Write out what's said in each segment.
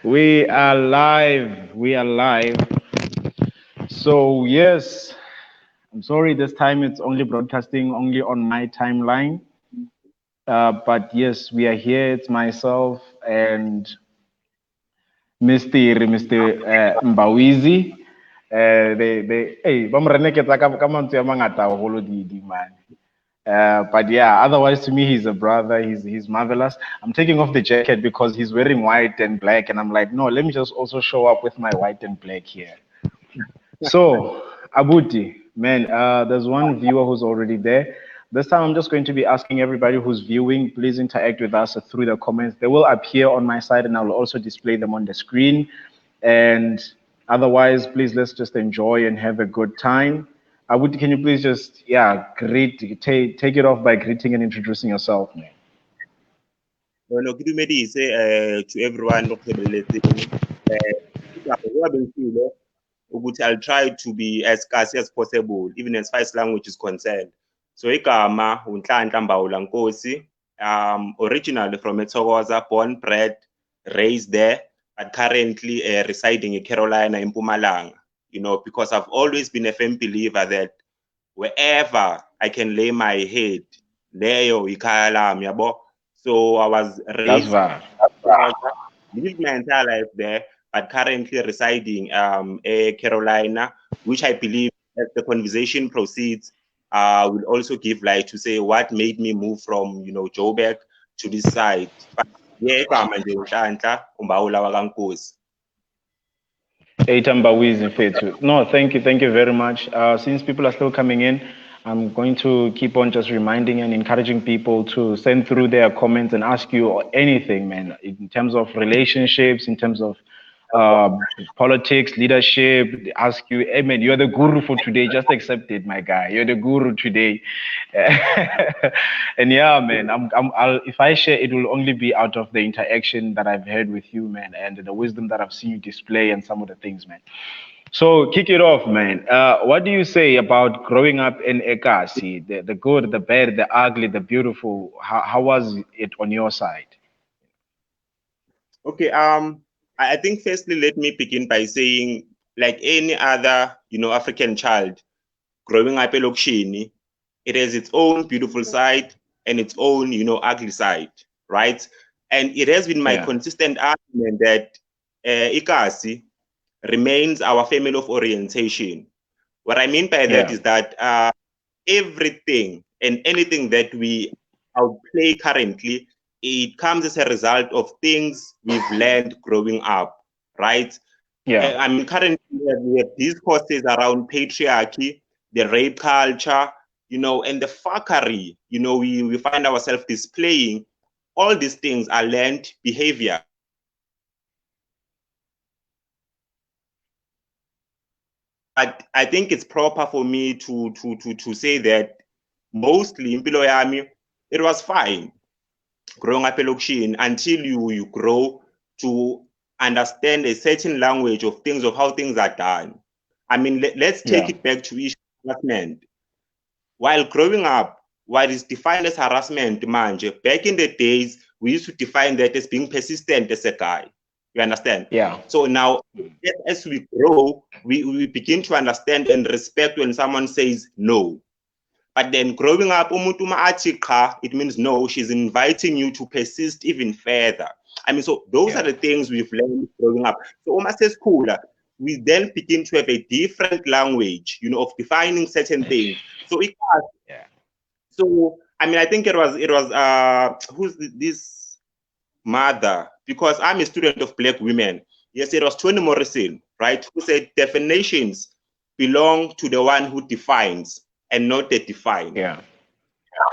We are live. We are live. So, yes, I'm sorry this time it's only broadcasting only on my timeline. But yes, we are here. It's myself and Mr. Mbawizi. Hey, ba mo reneketsa ka mantswe a mangata haholo di man. But yeah, otherwise to me, he's a brother. He's marvelous. I'm taking off the jacket because he's wearing white and black, and I'm like, no, let me just also show up with my white and black here. So, Abuti, man, there's one viewer who's already there. This time, I'm just going to be asking everybody who's viewing, please interact with us through the comments. They will appear on my side, and I'll also display them on the screen. And otherwise, please let's just enjoy and have a good time. Abuti, can you please just, yeah, take it off by greeting and introducing yourself, man. No, ke dumedise to everyone ukuthi I'll try to be as scarce as possible, even as far as language is concerned. So igama uNhlanhla Mbawula Nkosi, originally from eThokoza, born, bred, raised there, but currently residing in Carolina, in Mpumalanga. You know, because I've always been a firm believer that wherever I can lay my head, leyo ikhaya lami, yabo. So I was That's raised, right. lived my entire life there, but currently residing in Carolina, which I believe as the conversation proceeds, will also give light to say what made me move from, Joburg to this side. But yeah, igama nje uNhlanhla Mbawula wakaNkosi. No, thank you very much. Since people are still coming in, I'm going to keep on just reminding and encouraging people to send through their comments and ask you anything, man, in terms of relationships, in terms of uh, politics, leadership. They ask you, hey, man, you're the guru for today. Just accept it, my guy. You're the guru today. And yeah, man, if I share, it will only be out of the interaction that I've had with you, man, and the wisdom that I've seen you display and some of the things, man. So kick it off, man. What do you say about growing up in Ekasi? The good, the bad, the ugly, the beautiful. How was it on your side? Okay, I think firstly, let me begin by saying, like any other, African child growing up in Lokshini, it has its own beautiful side and its own, ugly side, right? And it has been my Yeah. consistent argument that Ikasi remains our family of orientation. What I mean by that Yeah. is that everything and anything that we outplay currently, it comes as a result of things we've learned growing up, right? Yeah. I mean, currently we have these courses around patriarchy, the rape culture, and the fuckery, we find ourselves displaying. All these things are learned behavior. But I think it's proper for me to say that mostly in Piloyami, it was fine growing up in until you grow to understand a certain language of things, of how things are done. I mean, let's take Yeah. it back to issue harassment. While growing up, what is defined as harassment, manje, back in the days, we used to define that as being persistent as a guy. You understand? Yeah. So now, as we grow, we begin to understand and respect when someone says no. But then growing up, it means no, she's inviting you to persist even further. I mean, so those are Yeah. the things we've learned growing up. So Oma says cool. We then begin to have a different language, of defining certain things. So Yeah. I mean, I think it was who's this mother, because I'm a student of black women. Yes, it was Toni Morrison, right? Who said definitions belong to the one who defines and not the defined. Yeah.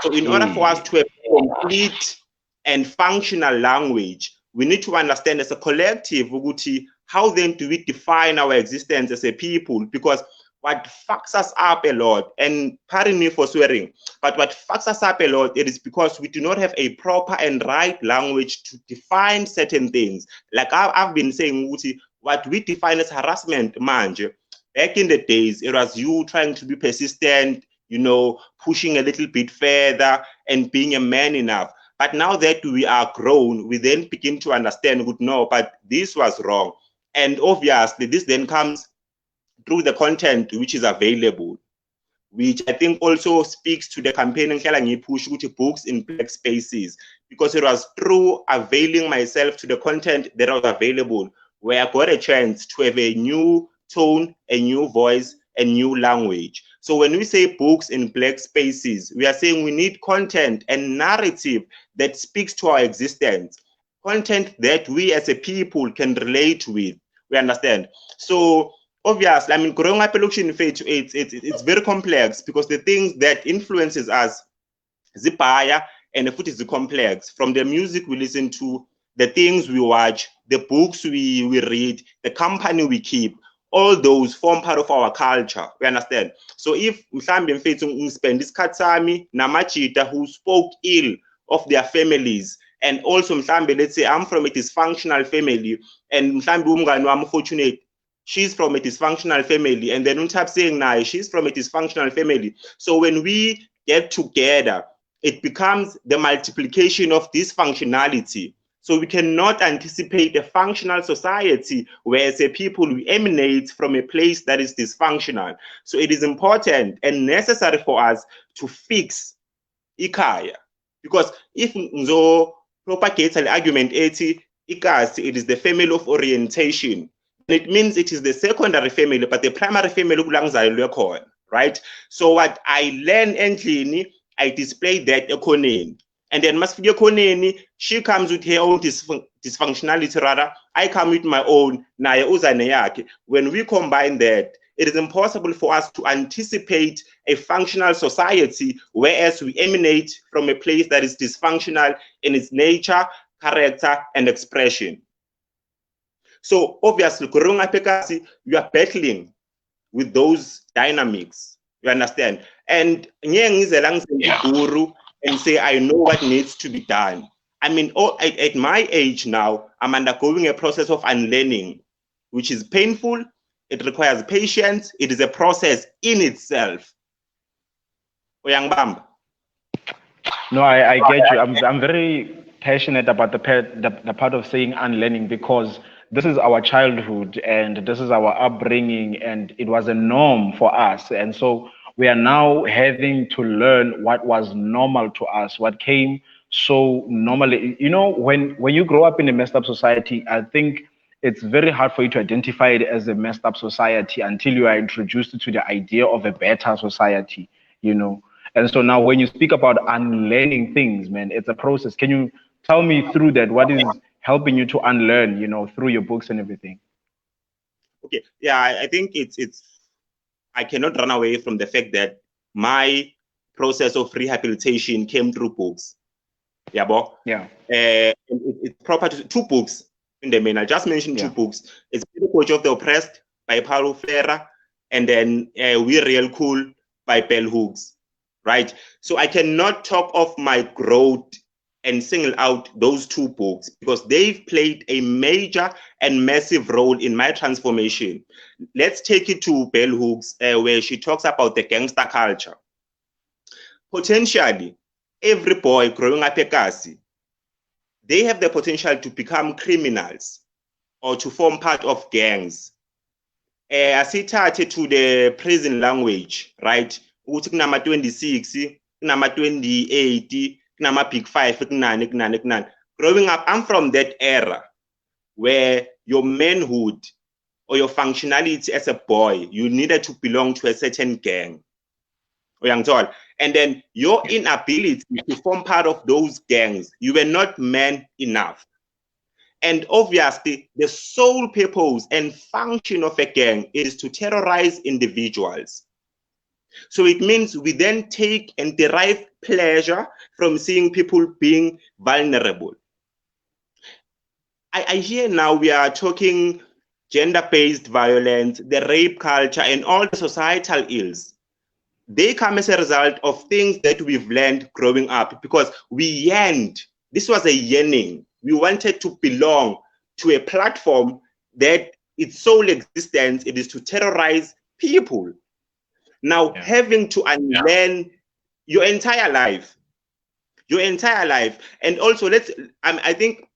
So in order for us Hey. to have complete and functional language, we need to understand as a collective, Uguti, how then do we define our existence as a people? Because what fucks us up a lot, and pardon me for swearing, but what fucks us up a lot, it is because we do not have a proper and right language to define certain things. Like I've been saying, Uguti, what we define as harassment, manje, back in the days, it was you trying to be persistent, pushing a little bit further and being a man enough. But now that we are grown, we then begin to understand, good, no, but this was wrong. And obviously, this then comes through the content which is available, which I think also speaks to the campaign Nhlanhla push, which books in black spaces, because it was through availing myself to the content that was available where I got a chance to have a new tone, a new voice, a new language. So when we say books in black spaces, we are saying we need content and narrative that speaks to our existence, content that we as a people can relate with. We understand. So obviously, I mean, growing up in faith, it's very complex because the things that influences us, zipaya, and the food is complex. From the music we listen to, the things we watch, the books we read, the company we keep, all those form part of our culture. We understand. So if mhlambe mfethu spend isikhathi sami namajita who spoke ill of their families, and also mhlambe, let's say I'm from a dysfunctional family, and mhlambe umngani wami fortunate, she's from a dysfunctional family, and then untap saying nah, she's from a dysfunctional family. So when we get together, it becomes the multiplication of dysfunctionality. So we cannot anticipate a functional society where as a people we emanate from a place that is dysfunctional. So it is important and necessary for us to fix ikaya, because if nzo propagate the argument eti ikasi, it is the family of orientation, it means it is the secondary family, but the primary family, right? So what I learn endlini, I display that ekoneni. And then Masfige Koneni, she comes with her own dysfunctionality, rather. I come with my own. When we combine that, it is impossible for us to anticipate a functional society, whereas we emanate from a place that is dysfunctional in its nature, character, and expression. So obviously, Kurunga Pekasi, you are battling with those dynamics. You understand? And Nyeng is a guru and say, I know what needs to be done. I mean, at my age now, I'm undergoing a process of unlearning, which is painful. It requires patience. It is a process in itself. Oyang Bamba. No, I get you. I'm very passionate about the part of saying unlearning, because this is our childhood and this is our upbringing, and it was a norm for us. And so we are now having to learn what was normal to us, what came so normally. You know, when you grow up in a messed up society, I think it's very hard for you to identify it as a messed up society until you are introduced to the idea of a better society, you know. And so now when you speak about unlearning things, man, it's a process. Can you tell me through that? What is helping you to unlearn, you know, through your books and everything? Okay. Yeah, I think it's I cannot run away from the fact that my process of rehabilitation came through books. Yeah, Bo? Yeah. It's proper to two books in the main. I just mentioned two books. It's The Coach of the Oppressed by Paulo Freire, and then We're Real Cool by Bell Hooks. Right? So I cannot talk of my growth and single out those two books because they've played a major and massive role in my transformation. Let's take it to Bell Hooks, where she talks about the gangster culture. Potentially, every boy growing up eKasi, they have the potential to become criminals or to form part of gangs. Asithathe to the prison language, right? Ukuthi kunama 26, kunama 28, kunama big 5, kunani. Growing up, I'm from that era where your manhood or your functionality as a boy, you needed to belong to a certain gang. And then your inability to form part of those gangs, you were not man enough. And obviously, the sole purpose and function of a gang is to terrorize individuals. So it means we then take and derive pleasure from seeing people being vulnerable. I hear now we are talking gender-based violence, the rape culture, and all the societal ills. They come as a result of things that we've learned growing up because we yearned. This was a yearning. We wanted to belong to a platform that its sole existence, it is to terrorize people. Now, having to unlearn your entire life, your entire life. And also, I think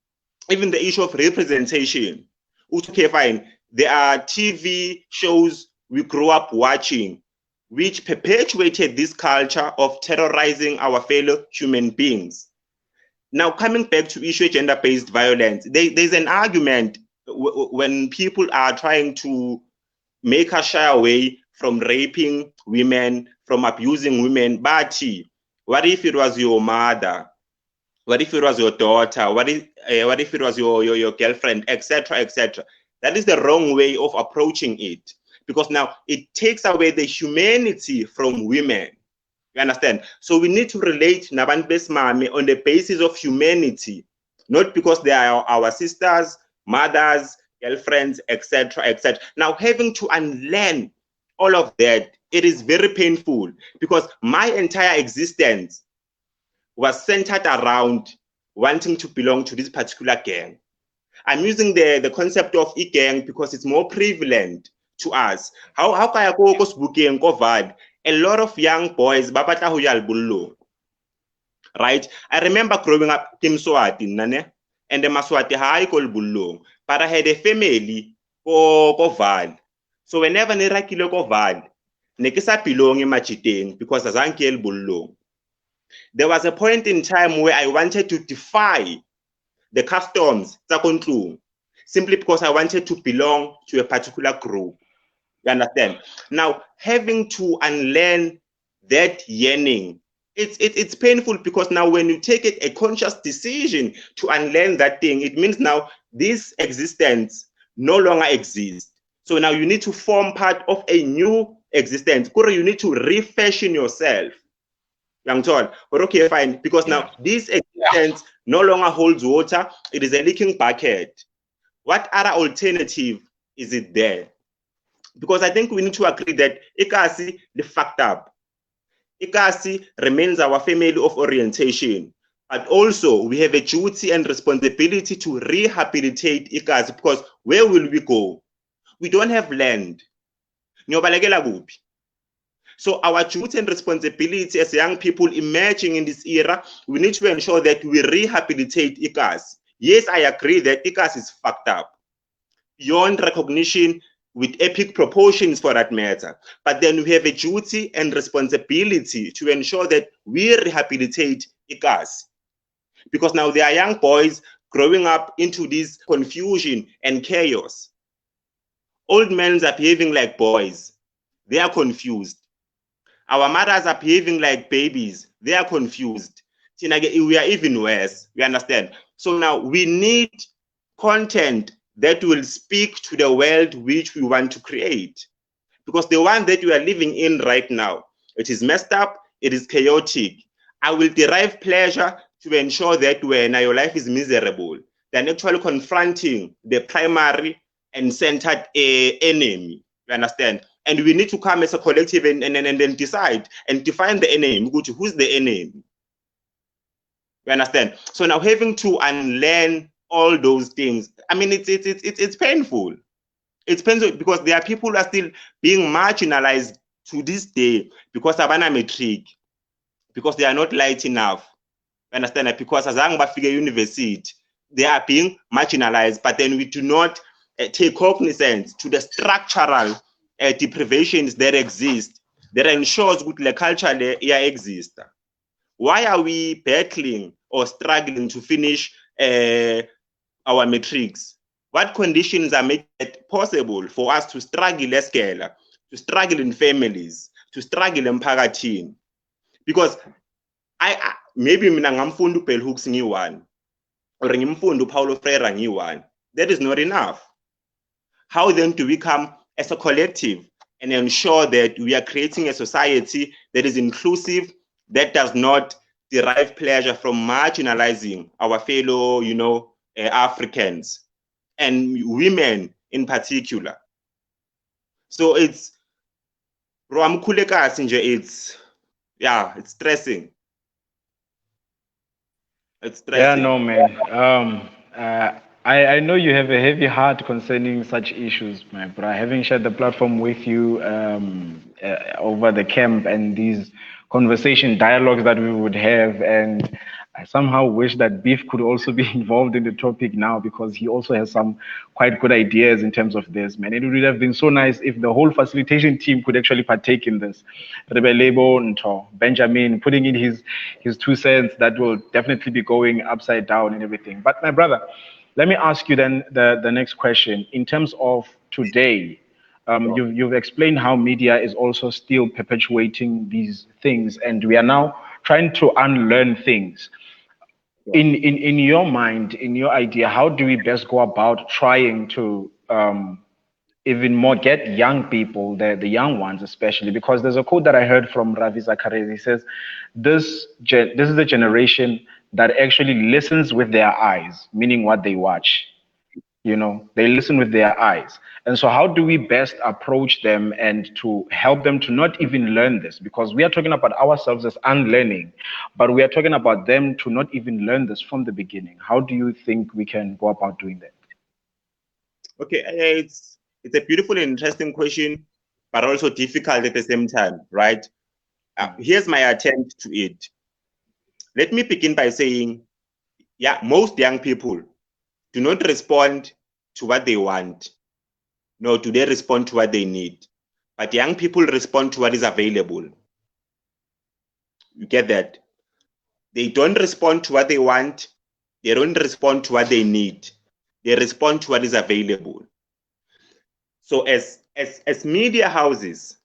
even the issue of representation. Okay, fine. There are TV shows we grew up watching which perpetuated this culture of terrorizing our fellow human beings. Now, coming back to issue gender-based violence, there's an argument when people are trying to make us shy away from raping women, from abusing women. But what if it was your mother? What if it was your daughter? What if it was your girlfriend, etc., etc.? That is the wrong way of approaching it, because now it takes away the humanity from women. You understand? So we need to relate Nabantu besimame on the basis of humanity, not because they are our sisters, mothers, girlfriends, etc., etc. Now, having to unlearn all of that, it is very painful, because my entire existence was centered around wanting to belong to this particular gang. I'm using the concept of e-gang because it's more prevalent to us. How kaya ko sibukeng ko VAD, a lot of young boys babata ho ya lebollo. Right? I remember growing up in Swati, nane, and the Maswati ha ko lebollo, but I had a family ko VAD. So whenever ni rakile ko VAD, ne ke sa belong emachiteng because azanke lebollo. There was a point in time where I wanted to defy the customs simply because I wanted to belong to a particular group. You understand? Now, having to unlearn that yearning, it's painful, because now when you take a conscious decision to unlearn that thing, it means now this existence no longer exists. So now you need to form part of a new existence. You need to refashion yourself. Young John, but okay, fine, because now this existence no longer holds water, it is a leaking bucket. What other alternative is it there? Because I think we need to agree that Ikasi, the fucked up. Ikasi remains our family of orientation, but also we have a duty and responsibility to rehabilitate Ikasi, because where will we go? We don't have land. So our duty and responsibility as young people emerging in this era, we need to ensure that we rehabilitate ICAS. Yes, I agree that ICAS is fucked up, beyond recognition, with epic proportions for that matter. But then we have a duty and responsibility to ensure that we rehabilitate ICAS. Because now there are young boys growing up into this confusion and chaos. Old men are behaving like boys. They are confused. Our mothers are behaving like babies. They are confused. We are even worse. We understand? So now we need content that will speak to the world which we want to create. Because the one that we are living in right now, it is messed up, it is chaotic. I will derive pleasure to ensure that when your life is miserable, than actually confronting the primary and centered enemy. You understand? And we need to come as a collective and then decide and define the enemy. Who's the enemy? You understand? So now having to unlearn all those things, I mean, it's painful. It's painful because there are people who are still being marginalized to this day because abana metric, because they are not light enough. You understand? Because as long as university, they are being marginalized, but then we do not take cognizance to the structural deprivations that exist, that ensures that the culture there exists. Why are we battling or struggling to finish our metrics? What conditions are making it possible for us to struggle to struggle in families, to struggle in phakathini? Because I maybe mina ngamfunda uBell Hooks ngiyi-1 or ngimfunda uPaulo Freire ngiyi-1. That is not enough. How then do we come as a collective and ensure that we are creating a society that is inclusive, that does not derive pleasure from marginalizing our fellow, Africans and women in particular? So it's stressing. It's stressing. Yeah, no, man. I know you have a heavy heart concerning such issues, my brother. Having shared the platform with you over the camp and these conversation dialogues that we would have, and I somehow wish that Beef could also be involved in the topic now because he also has some quite good ideas in terms of this, man. It would have been so nice if the whole facilitation team could actually partake in this. Rebelebo Nto, Benjamin putting in his 2 cents, that will definitely be going upside down and everything. But my brother, let me ask you then the next question. In terms of today, you've explained how media is also still perpetuating these things, and we are now trying to unlearn things. In your mind, in your idea, how do we best go about trying to even more get young people, the young ones especially? Because there's a quote that I heard from Ravi Zacharias. He says, this is a generation that actually listens with their eyes, meaning what they watch. You know, they listen with their eyes. And so how do we best approach them and to help them to not even learn this? Because we are talking about ourselves as unlearning, but we are talking about them to not even learn this from the beginning. How do you think we can go about doing that? Okay, it's a beautiful and interesting question, but also difficult at the same time, right? Here's my attempt to it. Let me begin by saying, yeah, most young people do not respond to what they want, nor do they respond to what they need. But young people respond to what is available. You get that? They don't respond to what they want. They don't respond to what they need. They respond to what is available. So as media houses,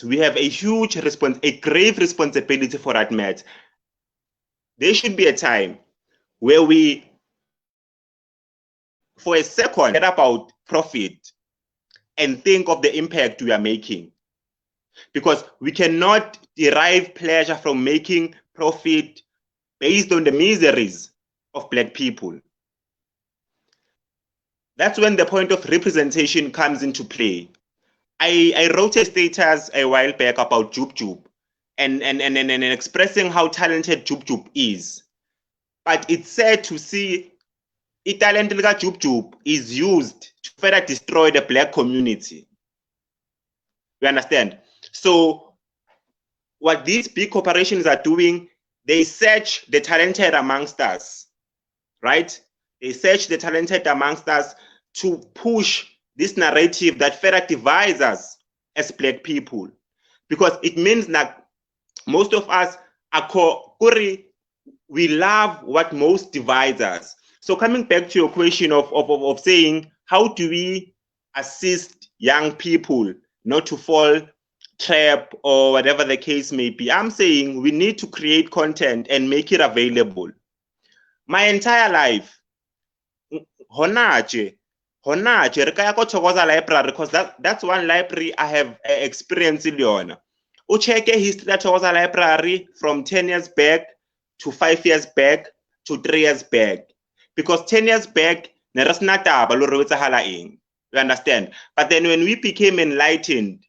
we have a huge a grave responsibility for that matter. There should be a time where we, for a second, get about profit and think of the impact we are making. Because we cannot derive pleasure from making profit based on the miseries of Black people. That's when the point of representation comes into play. I wrote a status a while back about Jub and expressing how talented Jub is. But it's sad to see talent like Jub is used to further destroy the Black community. You understand? So what these big corporations are doing, they search the talented amongst us, right? They search the talented amongst us to push this narrative that further divides us as Black people. Because it means that most of us we love what most divides us. So coming back to your question of saying, how do we assist young people not to fall trap or whatever the case may be? I'm saying we need to create content and make it available. My entire life, honaje library, because that's one library I have experience in yona. Ucheke history at Thokoza library from 10 years back to 5 years back to 3 years back. Because 10 years back, you understand? But then when we became enlightened,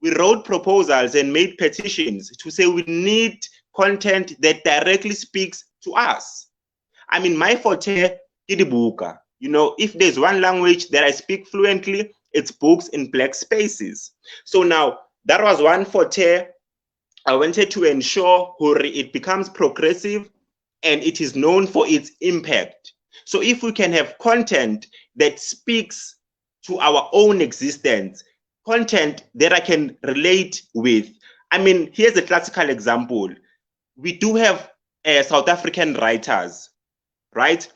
we wrote proposals and made petitions to say we need content that directly speaks to us. I mean, my forte is the book. You know, if there's one language that I speak fluently, it's books in Black spaces. So now, that was one forte. I wanted to ensure it becomes progressive and it is known for its impact. So if we can have content that speaks to our own existence, content that I can relate with. I mean, here's a classical example. We do have South African writers, right?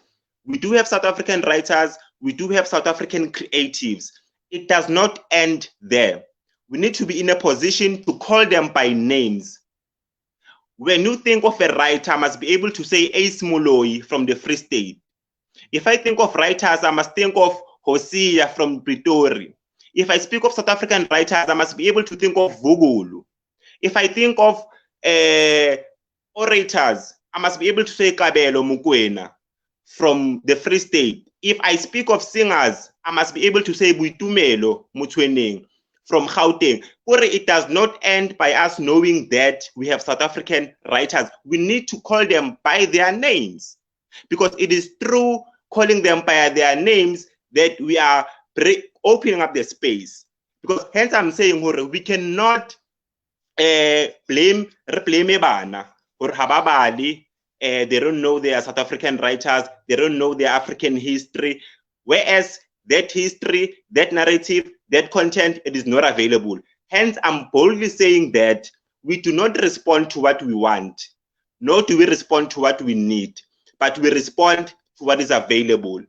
We do have South African writers. We do have South African creatives. It does not end there. We need to be in a position to call them by names. When you think of a writer, I must be able to say Ace Moloi from the Free State. If I think of writers, I must think of Hosea from Pretoria. If I speak of South African writers, I must be able to think of Vugulu. If I think of orators, I must be able to say Kabelo Mukwena from the Free State. If I speak of singers, I must be able to say Buitumelo Mutweneng from Gauteng. It does not end by us knowing that we have South African writers. We need to call them by their names, because it is through calling them by their names that we are opening up the space. Because hence I'm saying we cannot blame Bana. or hababali, they don't know their South African writers, they don't know their African history, whereas that history, that narrative, that content, it is not available. Hence, I'm boldly saying that we do not respond to what we want, nor do we respond to what we need, but we respond to what is available.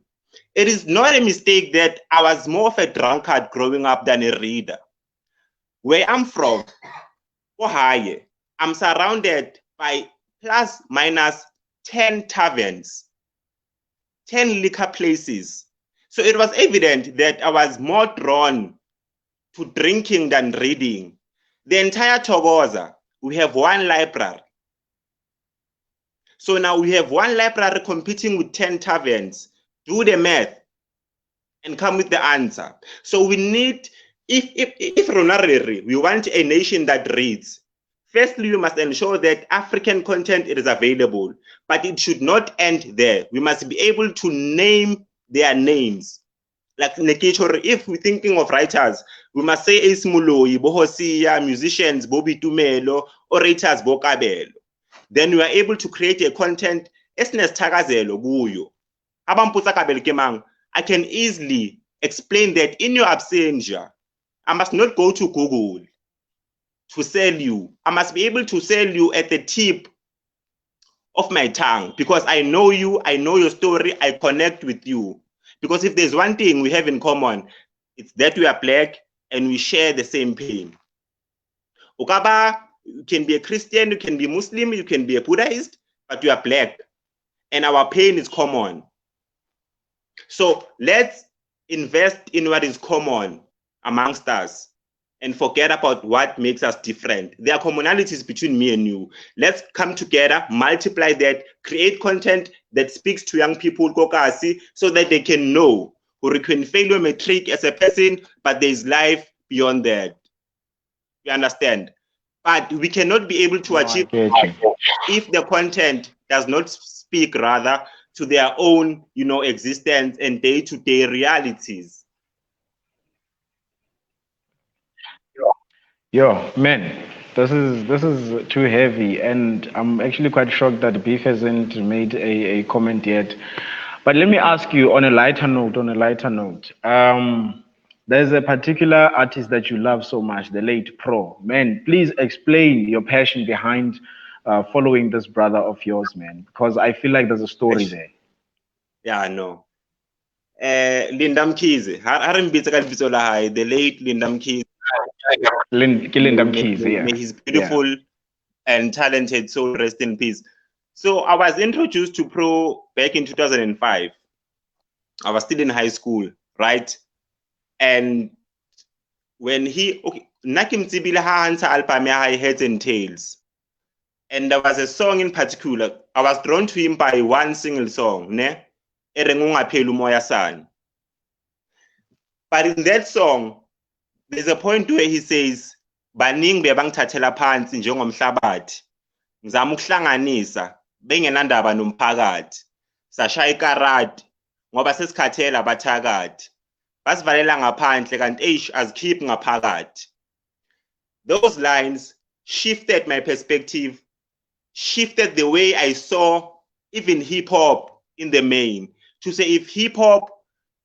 It is not a mistake that I was more of a drunkard growing up than a reader. Where I'm from, Ohio, I'm surrounded by plus minus 10 taverns, 10 liquor places. So it was evident that I was more drawn to drinking than reading. The entire Thokoza, we have one library. So now we have one library competing with 10 taverns. Do the math and come with the answer. So we need, if we want a nation that reads, firstly, we must ensure that African content is available, but it should not end there. We must be able to name their names. Like if we're thinking of writers, we must say Ismuloi, Bohosia, musicians, Bobby Tumelo, orators, Bokabelo. Then we are able to create a content. I can easily explain that in your absentia, I must not go to Google to sell you. I must be able to sell you at the tip of my tongue because I know you, I know your story, I connect with you. Because if there's one thing we have in common, it's that we are black and we share the same pain. Ukaba, you can be a Christian, you can be Muslim, you can be a Buddhist, but you are black. And our pain is common. So let's invest in what is common amongst us and forget about what makes us different. There are commonalities between me and you. Let's come together, multiply that, create content that speaks to young people, so that they can know who can fail metric as a person, but there is life beyond that. You understand? But we cannot be able to achieve if the content does not speak rather to their own, existence and day-to-day realities. Yo, man, this is too heavy, and I'm actually quite shocked that Beef hasn't made a comment yet. But let me ask you on a lighter note. There's a particular artist that you love so much, the late Pro. Man, please explain your passion behind following this brother of yours, man, because I feel like there's a story there. Yeah, I know. Linda Mkhize, the late Linda Mkhize. Linda Mkhize, yeah. May his beautiful and talented soul rest in peace. So I was introduced to Pro back in 2005. I was still in high school, right? And when Nakim Tsibile Hansa album Heads and Tails. And there was a song in particular. I was drawn to him by one single song, ne? But in that song, there's a point where he says, Baning bebang thathela phansi njengomhlabathi. Ngizama ukuhlanganisa bengenandaba nomphakathi. Sashaya ikarati ngoba sesikhathela abathakathi. Basivalela ngaphandle kanti azikhiphi ngaphakathi. Those lines shifted my perspective, shifted the way I saw even hip hop in the main. To say if hip hop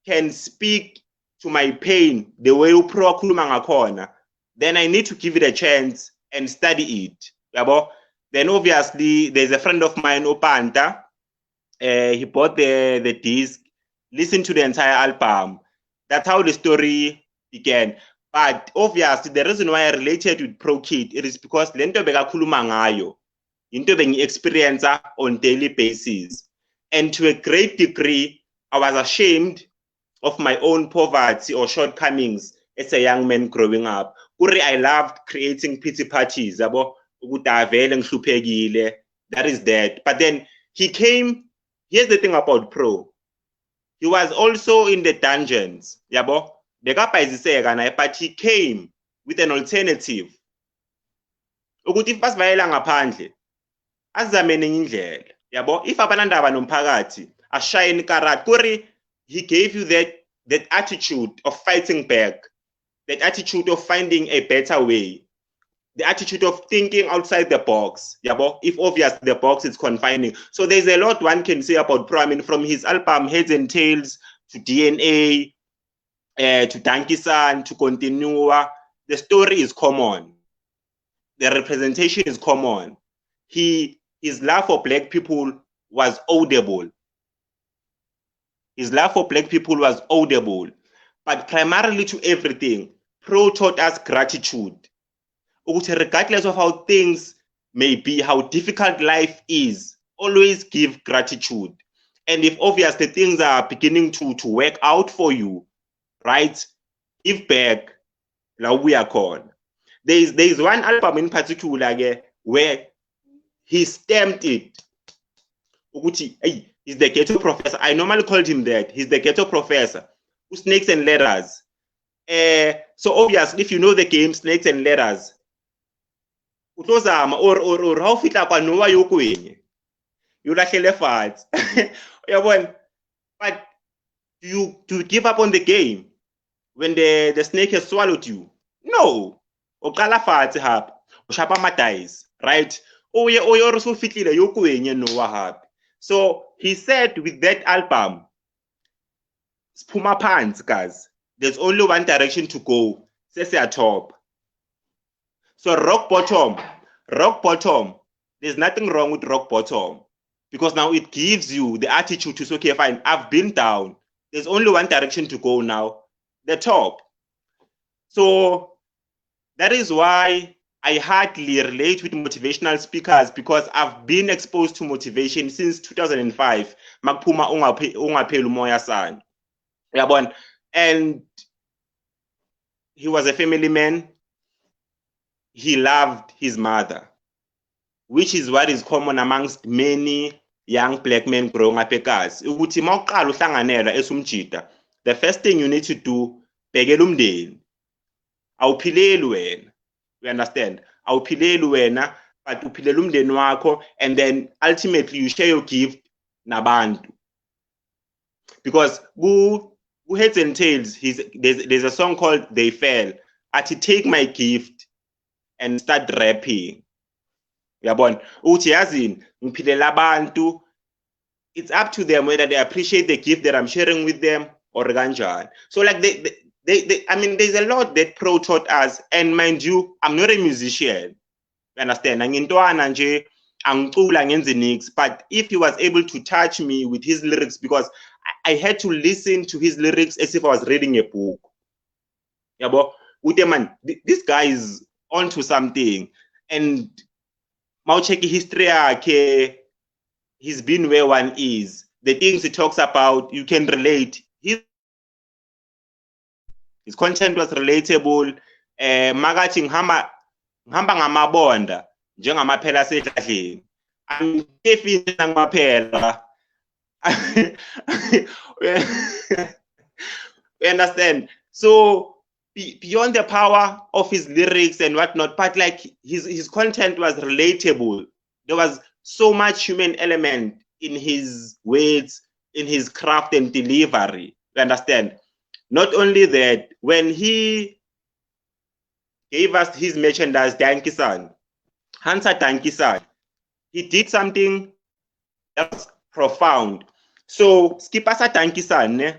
can speak to my pain the way Pro khuluma ngakhona, then I need to give it a chance and study it. Then obviously there's a friend of mine, Opanta. He bought the disc, listened to the entire album. That's how the story began. But obviously the reason why I related with Pro Kid, it is because lento bekakhuluma ngayo, into bengi experience on daily basis. And to a great degree, I was ashamed of my own poverty or shortcomings as a young man growing up. I loved creating pity parties. That is that. But then he came, here's the thing about Pro. He was also in the dungeons. But he came with an alternative. If abanandaba nomphakathi ashayeni karat, he gave you that attitude of fighting back, that attitude of finding a better way. the attitude of thinking outside the box. If obviously the box is confining. So there's a lot one can say about Pro. I mean, from his album Heads and Tails to DNA, to Dankisan, to Continua, the story is common. The representation is common. His love for black people was audible. His love for black people was audible. But primarily to everything, Pro taught us gratitude. Regardless of how things may be, how difficult life is, always give gratitude. And if obviously things are beginning to work out for you, right, give back. Like we are called. There's one album in particular where he stamped it. Hey, he's the ghetto professor. I normally called him that. He's the ghetto professor. Snakes and Letters. So obviously, if you know the game Snakes and Letters, or how fitla kwa noa yo kwenye. You lahlele fat. But do you give up on the game when the snake has swallowed you? No. Oqala fatshe hape. O shapa madice, right? Oye so fitlile yo kwenye noa hape. So he said with that album, Spuma pants, guys. There's only one direction to go. Say at top. So rock bottom. There's nothing wrong with rock bottom. Because now it gives you the attitude to say, okay, fine, I've been down. There's only one direction to go now. The top. So that is why I hardly relate with motivational speakers, because I've been exposed to motivation since 2005. Makpuma ungapheli umoya sana. And he was a family man. He loved his mother, which is what is common amongst many young black men growing up eKasi. Ukuthi mawuqala uhlanganela esumjida, the first thing you need to do, bhekela umndeni. Awuphileli wena. You understand? Awuphileli wena, but uphilela umndeni wakho, and then ultimately you share your gift nabantu. Because who Heads and Tails, there's a song called They Fell. Ati take my gift and start rapping. Yabona, uthi yazini ngiphilela abantu. It's up to them whether they appreciate the gift that I'm sharing with them or kanjani. So like I mean, there's a lot that Pro taught us, and mind you, I'm not a musician. You understand? Angintwana nje angicula ngenze nix, but if he was able to touch me with his lyrics, because I had to listen to his lyrics as if I was reading a book. Yabo, man, this guy is onto something, and mawucheck history yakhe, he's been where one is. The things he talks about, you can relate. His content was relatable. Magathi ngihamba ngamabonda njengamaphela asedladleni. Angifini ngamaphela. You understand? So beyond the power of his lyrics and whatnot, but like his content was relatable. There was so much human element in his words, in his craft and delivery. You understand? Not only that, when he gave us his merchandise, Dankisan, Hansa Dankisan, he did something that was profound. So, skipasa Dankisan,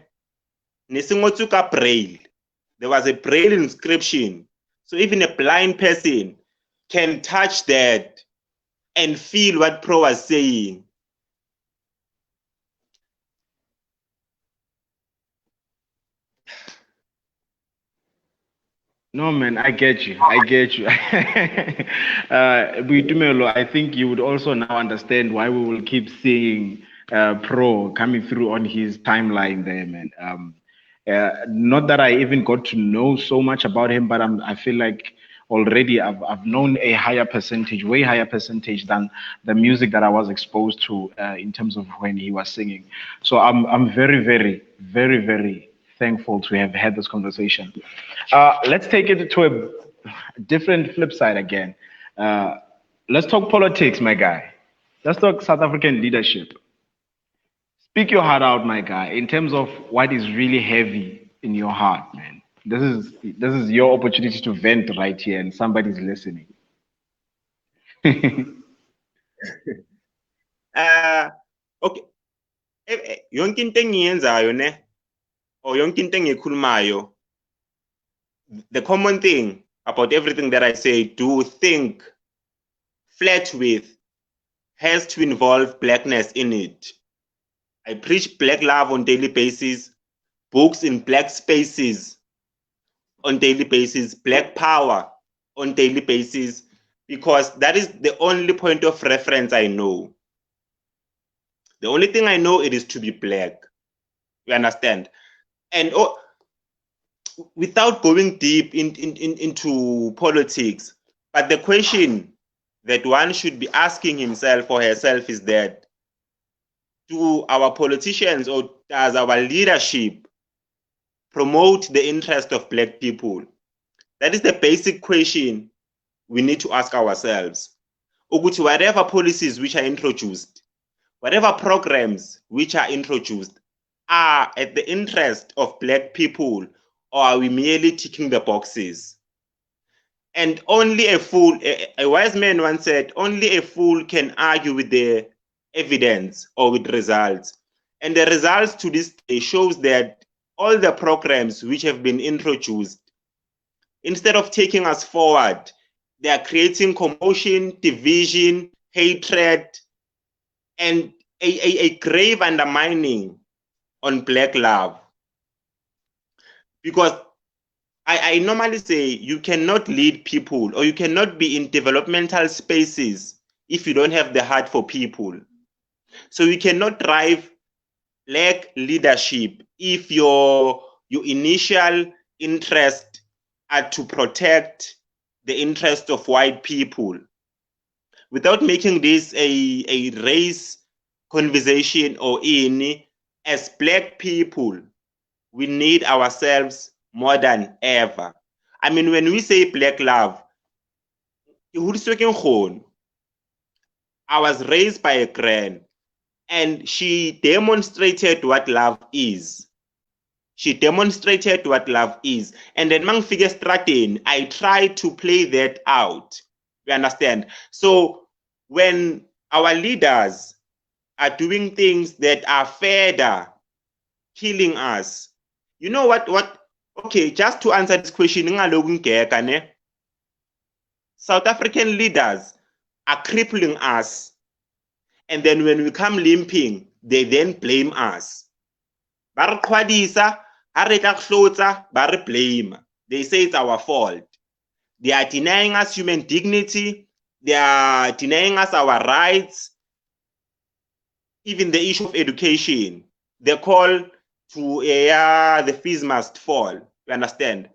nesingotsuka braille. There was a braille inscription. So even a blind person can touch that and feel what Pro was saying. No, man, I get you. Buitumelo, I think you would also now understand why we will keep seeing Pro coming through on his timeline there, man. Not that I even got to know so much about him, but I feel like already I've known a higher percentage, way higher percentage than the music that I was exposed to in terms of when he was singing. So I'm very, very, very, very thankful to have had this conversation. Let's take it to a different flip side again. Let's talk politics, my guy. Let's talk South African leadership. Speak your heart out, my guy, in terms of what is really heavy in your heart, man. This is your opportunity to vent right here, and somebody's listening. Okay. Yonke into engiyenzayo ne or yonke into engikhulumayo, the common thing about everything that I say, do, think, flirt with, has to involve blackness in it. I preach black love on daily basis, books in black spaces on daily basis, black power on daily basis, because that is the only point of reference I know. The only thing I know it is to be black. You understand? And without going deep into politics, but the question that one should be asking himself or herself is that, do our politicians or does our leadership promote the interest of black people? That is the basic question we need to ask ourselves. Ukuthi whatever policies which are introduced, whatever programs which are introduced, are at the interest of black people, or are we merely ticking the boxes? And only a fool, a wise man once said, only a fool can argue with the evidence or with results. And the results to this day shows that all the programs which have been introduced, instead of taking us forward, they are creating commotion, division, hatred, and a grave undermining on black love. Because I normally say you cannot lead people or you cannot be in developmental spaces if you don't have the heart for people. So you cannot drive black leadership if your initial interest are to protect the interest of white people. Without making this a race conversation or any, as black people, we need ourselves more than ever. I mean, when we say black love, I was raised by a gran, and she demonstrated what love is. She demonstrated what love is. And then mang figure strategy, I try to play that out. You understand? So when our leaders are doing things that are further killing us, you know what? Okay, just to answer this question, South African leaders are crippling us. And then when we come limping, they then blame us. They say it's our fault. They are denying us human dignity. They are denying us our rights. Even the issue of education, they call to the fees must fall. You understand?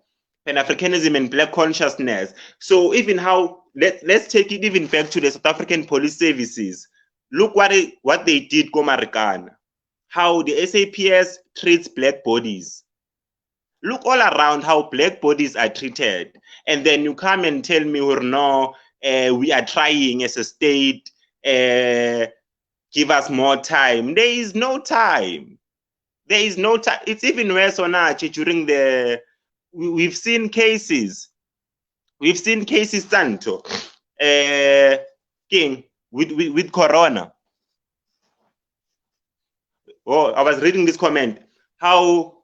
Pan-Africanism and black consciousness. So even how, let's take it even back to the South African police services. Look what they did go Marikana. How the SAPS treats black bodies. Look all around how black bodies are treated. And then you come and tell me, no, we are trying as a state, give us more time. There is no time. There is no time. It's even worse on Archie during the, we've seen cases. We've seen cases, Santo, King, with Corona. Oh, I was reading this comment. How?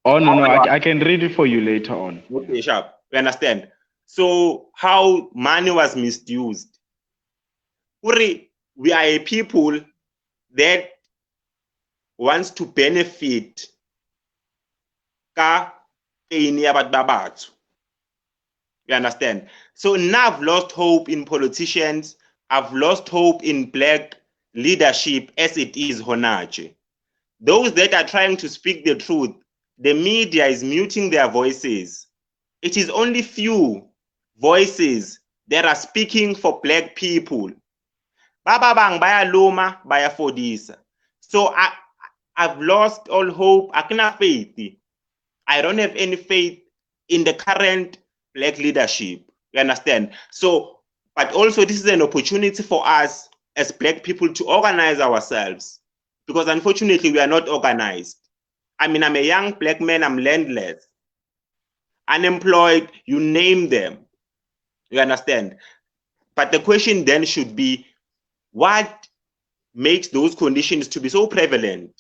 Oh, no, I can read it for you later on. Okay, sharp. We understand. So how money was misused. We are a people that wants to benefit you understand? So now I've lost hope in politicians. I've lost hope in black leadership as it is Honache. Those that are trying to speak the truth, the media is muting their voices. It is only few voices that are speaking for black people. Baba bang baya loma baya fodisa. So I've lost all hope. I cannot faith. I don't have any faith in the current black leadership. You understand? So, but also this is an opportunity for us as black people to organize ourselves, because unfortunately we are not organized. I mean, I'm a young black man, I'm landless, unemployed, you name them. You understand? But the question then should be, what makes those conditions to be so prevalent?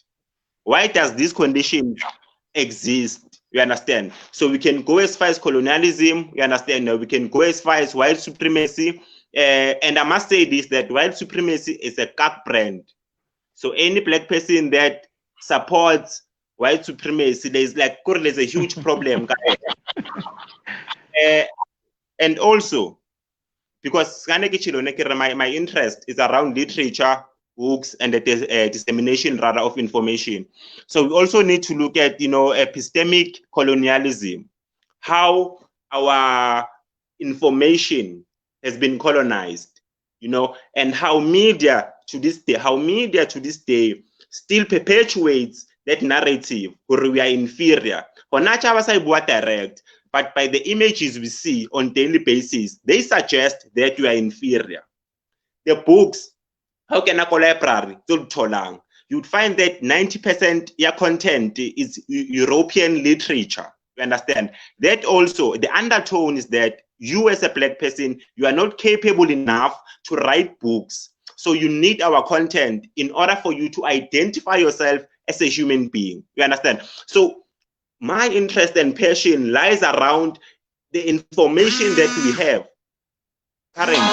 Why does this condition exist? You understand? So we can go as far as colonialism, you understand? We can go as far as white supremacy. And I must say this, that white supremacy is a cuck brand. So any black person that supports white supremacy, there's a huge problem. And also, because my interest is around literature, books, and the dissemination rather of information. So we also need to look at epistemic colonialism, how our information has been colonized, and how media to this day still perpetuates that narrative where we are inferior. Direct, but by the images we see on daily basis, they suggest that we are inferior. The books, how can I call library? You'd find that 90% your content is European literature. You understand? That also, the undertone is that you as a black person, you are not capable enough to write books. So you need our content in order for you to identify yourself as a human being. You understand? So my interest and passion lies around the information that we have currently.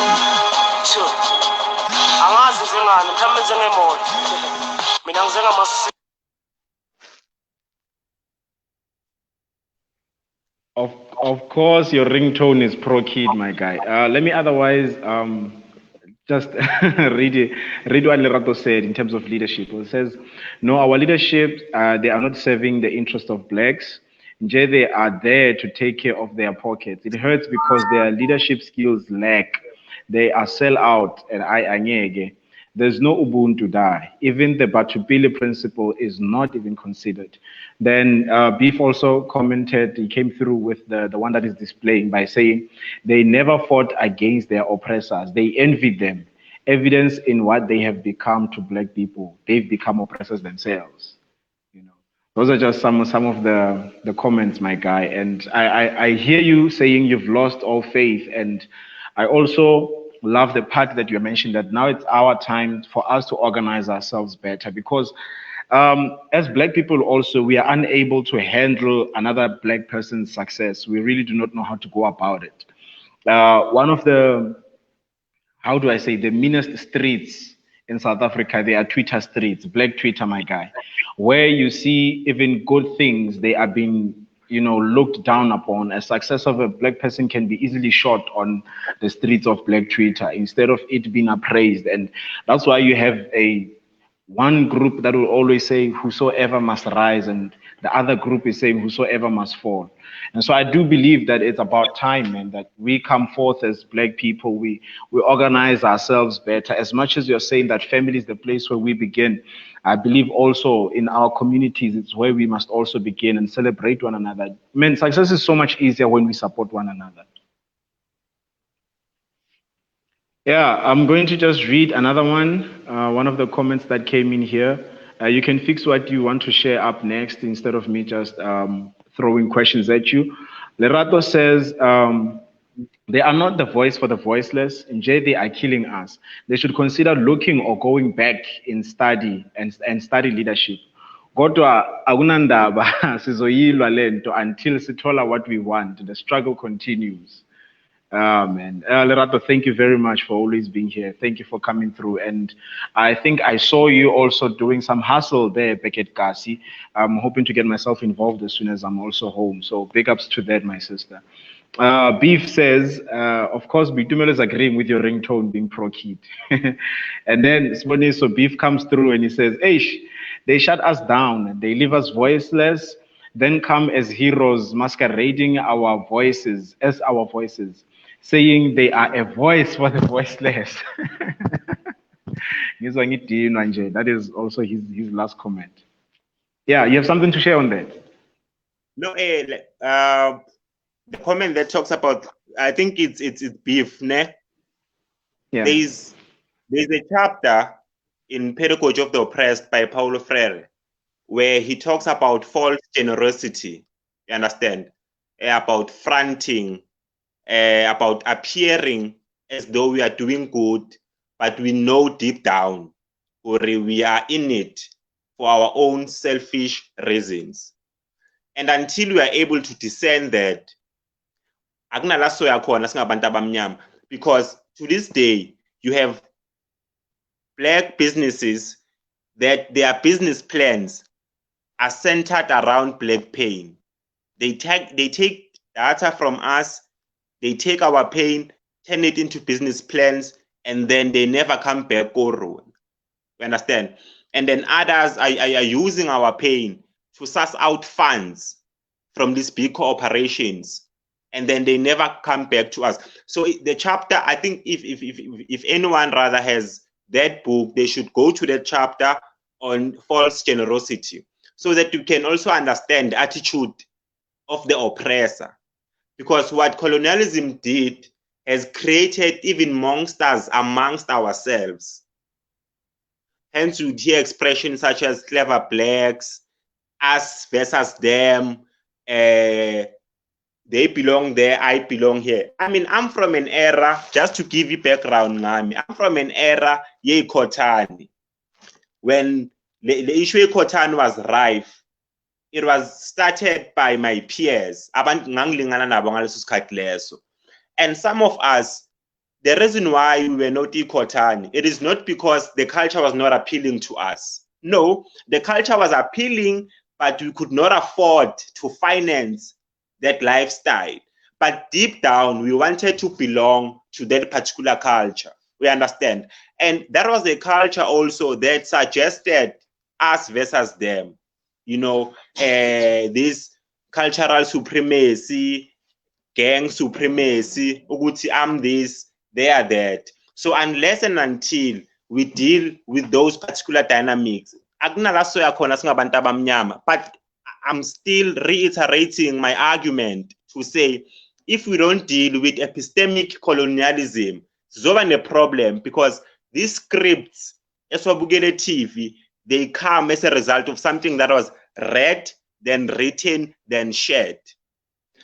Of course, your ringtone is pro-kid, my guy. Let me otherwise just read what Lerato said in terms of leadership. It says, no, our leadership, they are not serving the interest of blacks. They are there to take care of their pockets. It hurts because their leadership skills lack. They are sell out and I. There's no Ubuntu die. Even the Batupili principle is not even considered. Then Beef also commented, he came through with the one that is displaying by saying they never fought against their oppressors. They envied them. Evidence in what they have become to black people. They've become oppressors themselves. Those are just some of the comments, my guy. And I hear you saying you've lost all faith. And I also love the part that you mentioned that now it's our time for us to organize ourselves better because as black people also, we are unable to handle another black person's success. We really do not know how to go about it. One of the, how do I say, the meanest streets in South Africa, they are Twitter streets, black Twitter, my guy, where you see even good things, they are being looked down upon. A success of a black person can be easily shot on the streets of black Twitter instead of it being appraised. And that's why you have one group that will always say whosoever must rise, and the other group is saying whosoever must fall. And so I do believe that it's about time, man, that we come forth as black people, we organize ourselves better. As much as you're saying that family is the place where we begin, I believe also in our communities, it's where we must also begin and celebrate one another. Man, success is so much easier when we support one another. Yeah, I'm going to just read another one of the comments that came in here. You can fix what you want to share up next instead of me just throwing questions at you. Lerato says, they are not the voice for the voiceless. In J, they are killing us. They should consider looking or going back in study and study leadership. Kodwa akunandaba sizoyilwa lento until sithola what we want. The struggle continues. Man. Lerato, thank you very much for always being here. Thank you for coming through. And I think I saw you also doing some hustle there back at Kasi. I'm hoping to get myself involved as soon as I'm also home. So big ups to that, my sister. Beef says, of course, Bitumelo is agreeing with your ringtone being pro-kid. And then so Beef comes through and he says, hey, they shut us down. They leave us voiceless, then come as heroes masquerading our voices as our voices, saying they are a voice for the voiceless. That is also his last comment. Yeah, you have something to share on that? No, the comment that talks about, I think it's Beef, ne? Yeah. There's a chapter in Pedagogy of the Oppressed by Paulo Freire, where he talks about false generosity, you understand? About fronting, about appearing as though we are doing good, but we know deep down, or we are in it for our own selfish reasons. And until we are able to discern that, because to this day, you have black businesses that their business plans are centered around black pain. They take data from us, they take our pain, turn it into business plans, and then they never come back. You understand? And then others are using our pain to suss out funds from these big corporations, and then they never come back to us. So the chapter, I think if anyone rather has that book, they should go to that chapter on false generosity, so that you can also understand the attitude of the oppressor. Because what colonialism did has created even monsters amongst ourselves. Hence, you hear expressions such as clever blacks, us versus them, they belong there, I belong here. I mean, I'm from an era, just to give you background, I'm from an era, ye Kotani. When the issue of Kotani was rife, it was started by my peers. And some of us, the reason why we were not Kotani, it is not because the culture was not appealing to us. No, the culture was appealing, but we could not afford to finance that lifestyle. But deep down, we wanted to belong to that particular culture. We understand. And that was a culture also that suggested us versus them. You know, this cultural supremacy, gang supremacy, uguti I'm this, they are that. So unless and until we deal with those particular dynamics, but I'm still reiterating my argument to say, if we don't deal with epistemic colonialism, it's over a problem, because these scripts, as TV, they come as a result of something that was read, then written, then shared.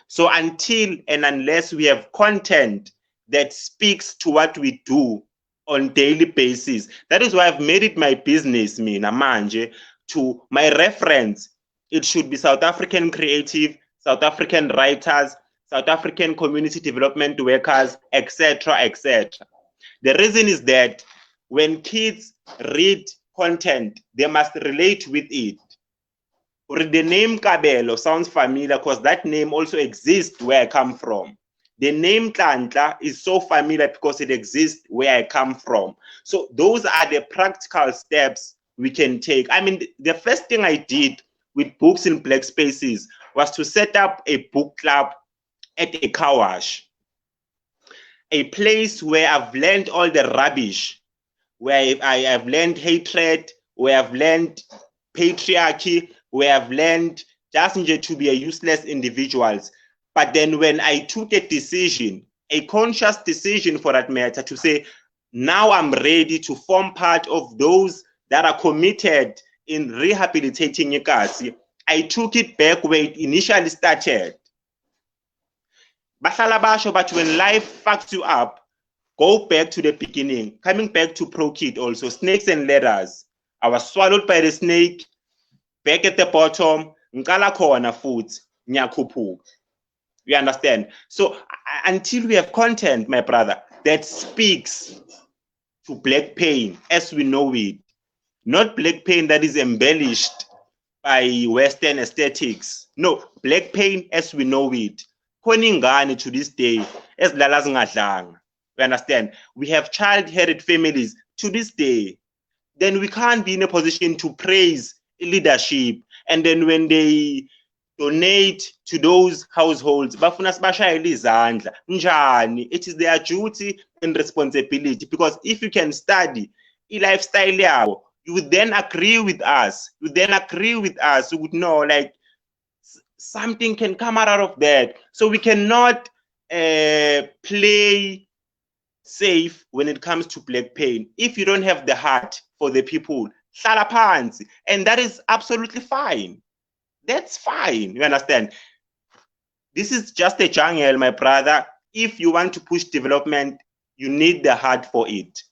So until and unless we have content that speaks to what we do on daily basis, that is why I've made it my business, manje, to my reference. It should be South African creative, South African writers, South African community development workers, etc., etc. The reason is that when kids read content, they must relate with it. The name Kabelo sounds familiar because that name also exists where I come from. The name Nhlanhla is so familiar because it exists where I come from. So those are the practical steps we can take. I mean, the first thing I did with Books in Black Spaces was to set up a book club at a car wash, a place where I've learned all the rubbish, where I have learned hatred, where I've learned patriarchy, where I've learned just to be a useless individuals. But then when I took a decision, a conscious decision for that matter, to say, now I'm ready to form part of those that are committed in rehabilitating Nkosi, I took it back where it initially started. But when life fucks you up, go back to the beginning. Coming back to Pro-Kid also, snakes and ladders. I was swallowed by the snake, back at the bottom, ngala khona futhi nyakhuphuka. You understand? So until we have content, my brother, that speaks to black pain as we know it, not black pain that is embellished by Western aesthetics. No, black pain as we know it. Koningane to this day, as lala zingadlanga. You understand? We have child-headed families to this day. Then we can't be in a position to praise leadership. And then when they donate to those households, it is their duty and responsibility. Because if you can study a lifestyle, you would then agree with us. You would know, like, something can come out of that. So we cannot play safe when it comes to black pain. If you don't have the heart for the people, hlala phansi, and that is absolutely fine. That's fine. You understand? This is just a jungle, my brother. If you want to push development, You need the heart for it.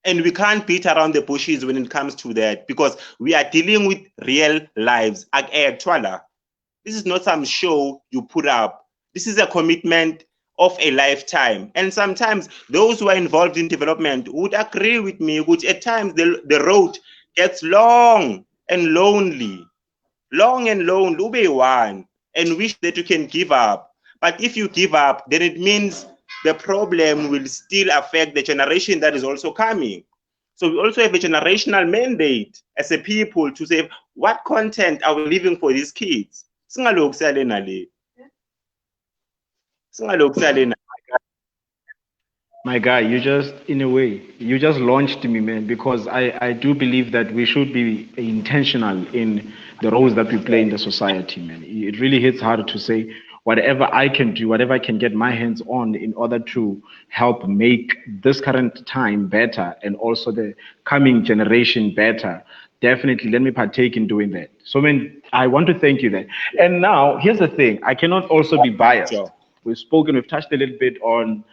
And we can't beat around the bushes when it comes to that, because we are dealing with real lives. This is not some show you put up. This is a commitment of a lifetime. And sometimes those who are involved in development would agree with me, which at times the road gets long and lonely. Long and lonely, ube one, and wish that you can give up. But if you give up, then it means the problem will still affect the generation that is also coming. So we also have a generational mandate as a people to say, what content are we leaving for these kids? My guy, you just, in a way, you just launched me, man, because I do believe that we should be intentional in the roles that we play in the society, man. It really hits hard to say whatever I can do, whatever I can get my hands on in order to help make this current time better and also the coming generation better. Definitely, let me partake in doing that. So, man, I want to thank you there. And now, here's the thing: I cannot also be biased. Sure. We've touched a little bit on,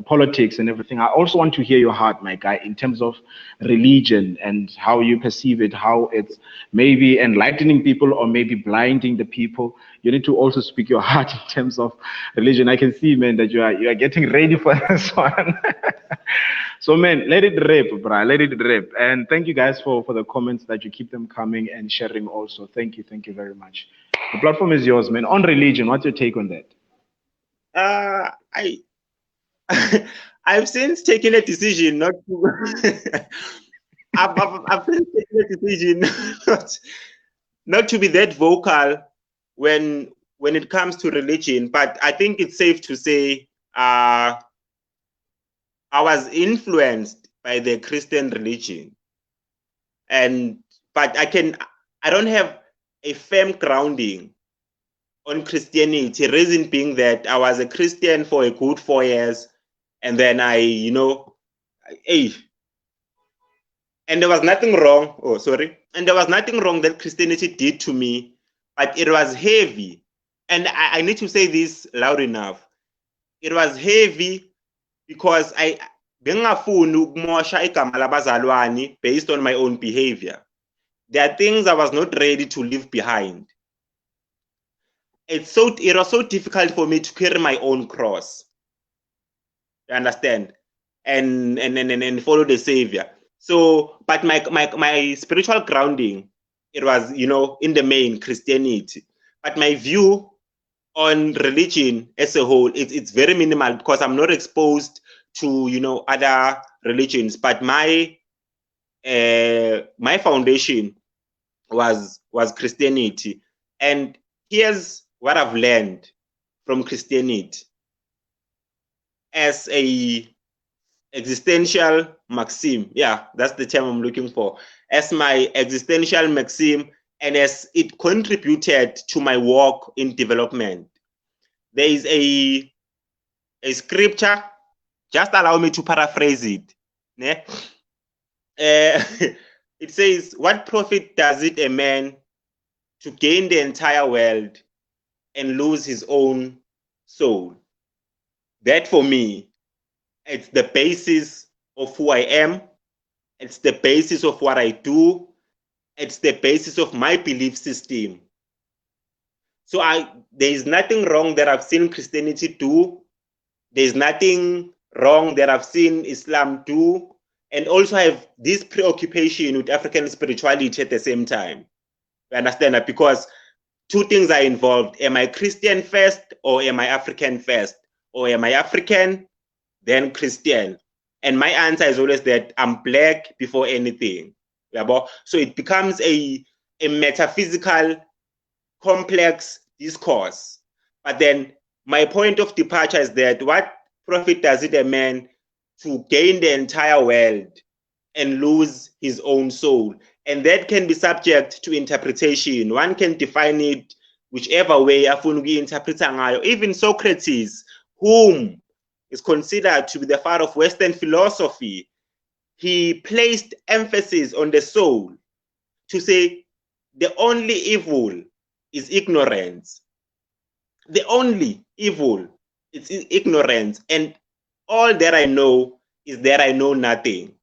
politics and everything. I also want to hear your heart, my guy, in terms of religion and how you perceive it, how it's maybe enlightening people or maybe blinding the people. You need to also speak your heart in terms of religion. I can see, man, that you are getting ready for this one. So, man, let it rip, bruh. Let it rip. And thank you guys for the comments that you keep them coming and sharing also. Thank you. Thank you very much. The platform is yours, man. On religion, what's your take on that? I've since taken a decision not to. I've since taken a decision not to be that vocal when it comes to religion. But I think it's safe to say I was influenced by the Christian religion, but I don't have a firm grounding on Christianity. Reason being that I was a Christian for a good 4 years, and then and there was nothing wrong. Oh, sorry. And there was nothing wrong that Christianity did to me, but it was heavy. And I need to say this loud enough. It was heavy because bengingafuni ukumosha igama labazalwane based on my own behavior. There are things I was not ready to leave behind. It was so difficult for me to carry my own cross. You understand? And follow the Savior. So, but my spiritual grounding, it was, in the main Christianity. But my view on religion as a whole, it's very minimal because I'm not exposed to, other religions. But my foundation was Christianity. And here's what I've learned from Christianity as a existential maxim. Yeah, that's the term I'm looking for. As my existential maxim, and as it contributed to my work in development. There is a scripture, just allow me to paraphrase it. It says, what profit does it a man to gain the entire world and lose his own soul? That for me, it's the basis of who I am. It's the basis of what I do. It's the basis of my belief system. So there is nothing wrong that I've seen Christianity do. There's nothing wrong that I've seen Islam do. And also I have this preoccupation with African spirituality at the same time. You understand that? Because two things are involved. Am I Christian first or am I African first? Or am I African, then Christian? And my answer is always that I'm black before anything. So it becomes a metaphysical, complex discourse. But then my point of departure is that what profit does it a man to gain the entire world and lose his own soul? And that can be subject to interpretation. One can define it whichever way afuna ukuyi-interpreta ngayo. Even Socrates, whom is considered to be the father of Western philosophy, he placed emphasis on the soul to say the only evil is ignorance. The only evil It's ignorance. And all that I know is that I know nothing.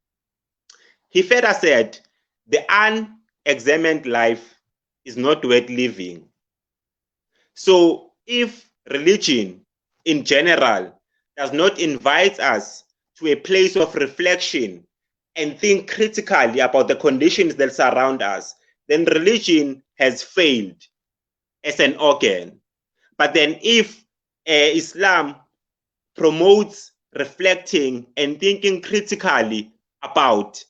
He further said, the unexamined life is not worth living. So if religion in general does not invite us to a place of reflection and think critically about the conditions that surround us, then religion has failed as an organ. But then if Islam promotes reflecting and thinking critically about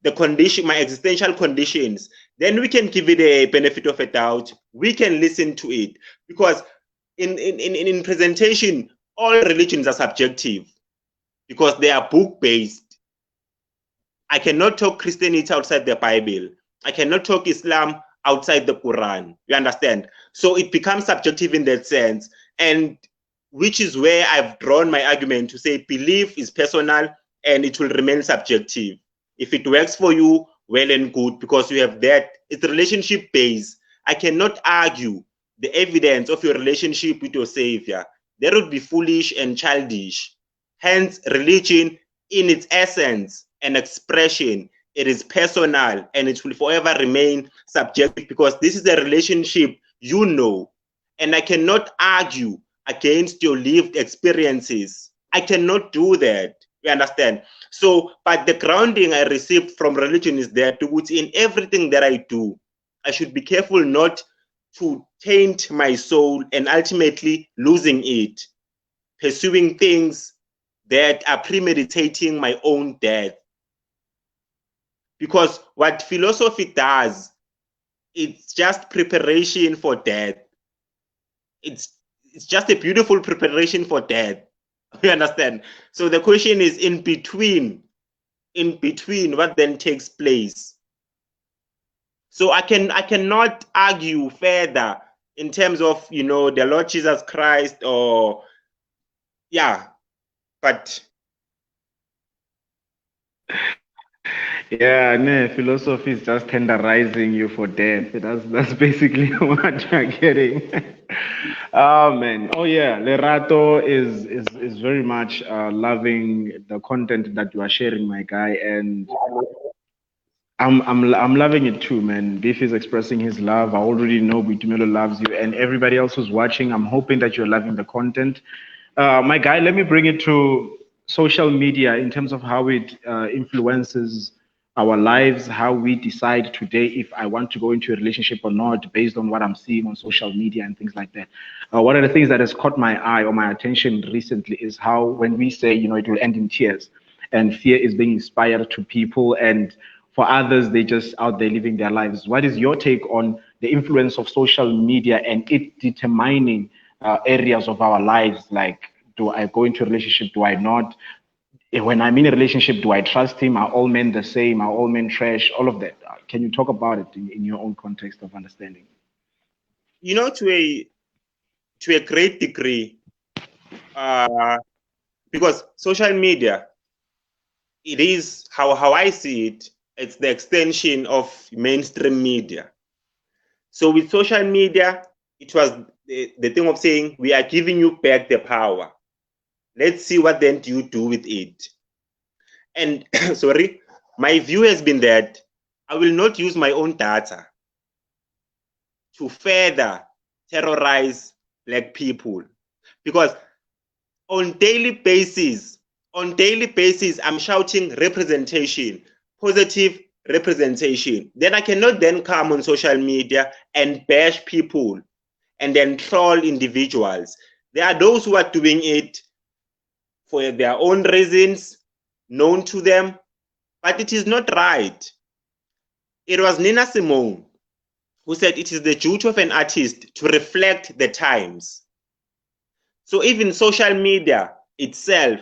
the condition, my existential conditions, then we can give it a benefit of a doubt. We can listen to it, because in presentation, all religions are subjective because they are book-based. I cannot talk Christianity outside the Bible. I cannot talk Islam outside the Quran. You understand? So it becomes subjective in that sense, and which is where I've drawn my argument to say belief is personal and it will remain subjective. If it works for you, well and good, because you have that. It's relationship based. I cannot argue the evidence of your relationship with your Savior. That would be foolish and childish. Hence, religion in its essence and expression, it is personal and it will forever remain subjective, because this is a relationship you know. And I cannot argue against your lived experiences. I cannot do that. You understand? So, but the grounding I received from religion is that in everything that I do, I should be careful not to taint my soul and ultimately losing it, pursuing things that are premeditating my own death. Because what philosophy does, it's just preparation for death. It's just a beautiful preparation for death. You understand? So the question is in between, what then takes place? So I cannot argue further in terms of, the Lord Jesus Christ, or but yeah, no, philosophy is just tenderizing you for death. That's basically what you're getting. Oh man. Oh yeah. Lerato is very much loving the content that you are sharing, my guy, and I'm loving it too, man. Beef is expressing his love. I already know Bitumelo loves you, and everybody else who's watching. I'm hoping that you're loving the content. My guy, let me bring it to social media in terms of how it influences our lives, how we decide today if I want to go into a relationship or not, based on what I'm seeing on social media and things like that. One of the things that has caught my eye or my attention recently is how when we say, it will end in tears, and fear is being inspired to people, and for others, they just out there living their lives. What is your take on the influence of social media and it determining areas of our lives? Like, do I go into a relationship? Do I not? When I'm in a relationship, do I trust him? Are all men the same? Are all men trash? All of that. Can you talk about it in your own context of understanding? To a great degree, because social media, it is how I see it. It's the extension of mainstream media. So with social media, it was the thing of saying, we are giving you back the power. Let's see what then do you do with it. And sorry, my view has been that I will not use my own data to further terrorize Black people, because on daily basis, I'm shouting representation, positive representation. Then I cannot then come on social media and bash people and then troll individuals. There are those who are doing it for their own reasons, known to them, but it is not right. It was Nina Simone who said it is the duty of an artist to reflect the times. So even social media itself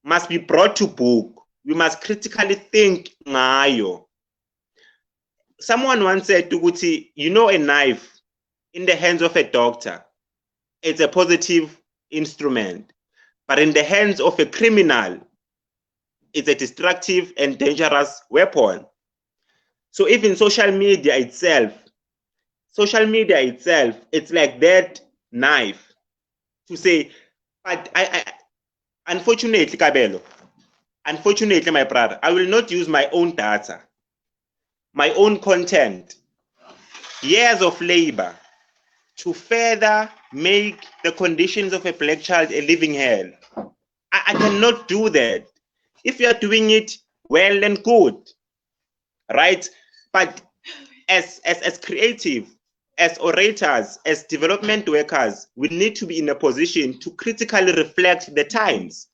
must be brought to book. We must critically think ngayo. Someone once said, a knife in the hands of a doctor, it's a positive instrument. But in the hands of a criminal, it's a destructive and dangerous weapon. So even social media itself, it's like that knife to say, But unfortunately, Kabelo, unfortunately, my brother, I will not use my own data, my own content, years of labor to further make the conditions of a black child a living hell. I cannot do that. If you are doing it well and good, right? But as creative, as orators, as development workers, we need to be in a position to critically reflect the times,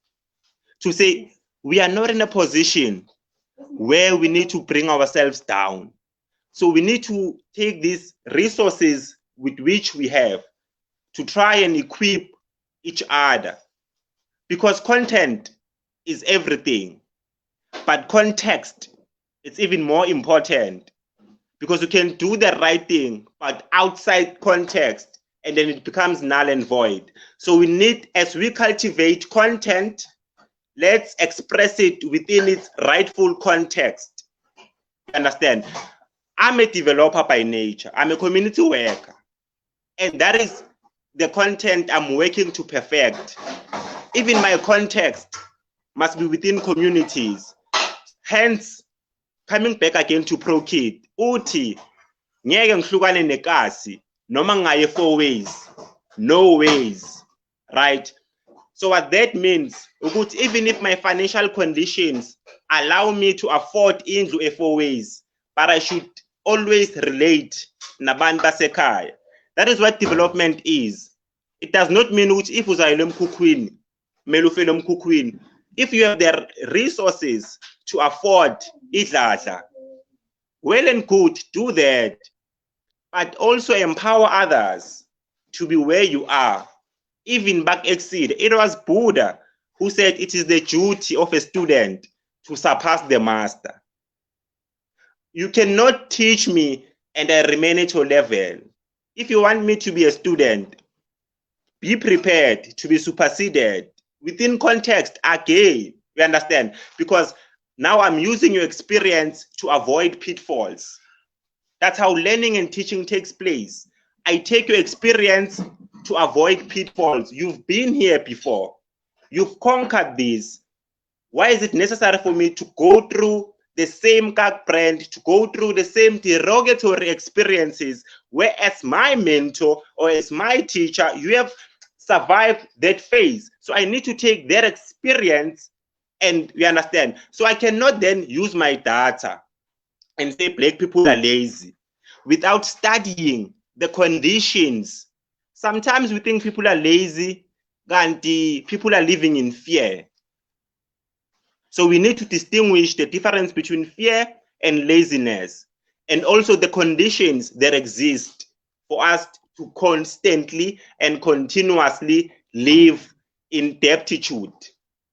to say we are not in a position where we need to bring ourselves down. So we need to take these resources with which we have to try and equip each other, because content is everything, but context is even more important, because you can do the right thing but outside context and then it becomes null and void. So we need, as we cultivate content, let's express it within its rightful context. You understand? I'm a developer by nature, I'm a community worker, and that is the content I'm working to perfect. Even my context must be within communities. Hence, coming back again to ProKid, uthi ngeke ngihlukane nekasi noma ngaye 4 ways, no ways, right? So what that means, even if my financial conditions allow me to afford indlu a 4 ways, but I should always relate nabantu basekhaya. That is what development is. It does not mean if uzayela emkhukhwini kumele ufele emkhukhwini. If you have the resources to afford idladla, well and good, do that, but also empower others to be where you are. Even back exceed, it was Buddha who said it is the duty of a student to surpass the master. You cannot teach me and I remain at your level. If you want me to be a student, be prepared to be superseded within context again. You understand? Because now I'm using your experience to avoid pitfalls. That's how learning and teaching takes place. I take your experience to avoid pitfalls. You've been here before. You've conquered this. Why is it necessary for me to go through the same CAC brand, to go through the same derogatory experiences, where as my mentor or as my teacher, you have survived that phase? So I need to take their experience, and you understand? So I cannot then use my data and say black people are lazy without studying the conditions. Sometimes we think people are lazy, and people are living in fear. So we need to distinguish the difference between fear and laziness, and also the conditions that exist for us to constantly and continuously live in deptitude.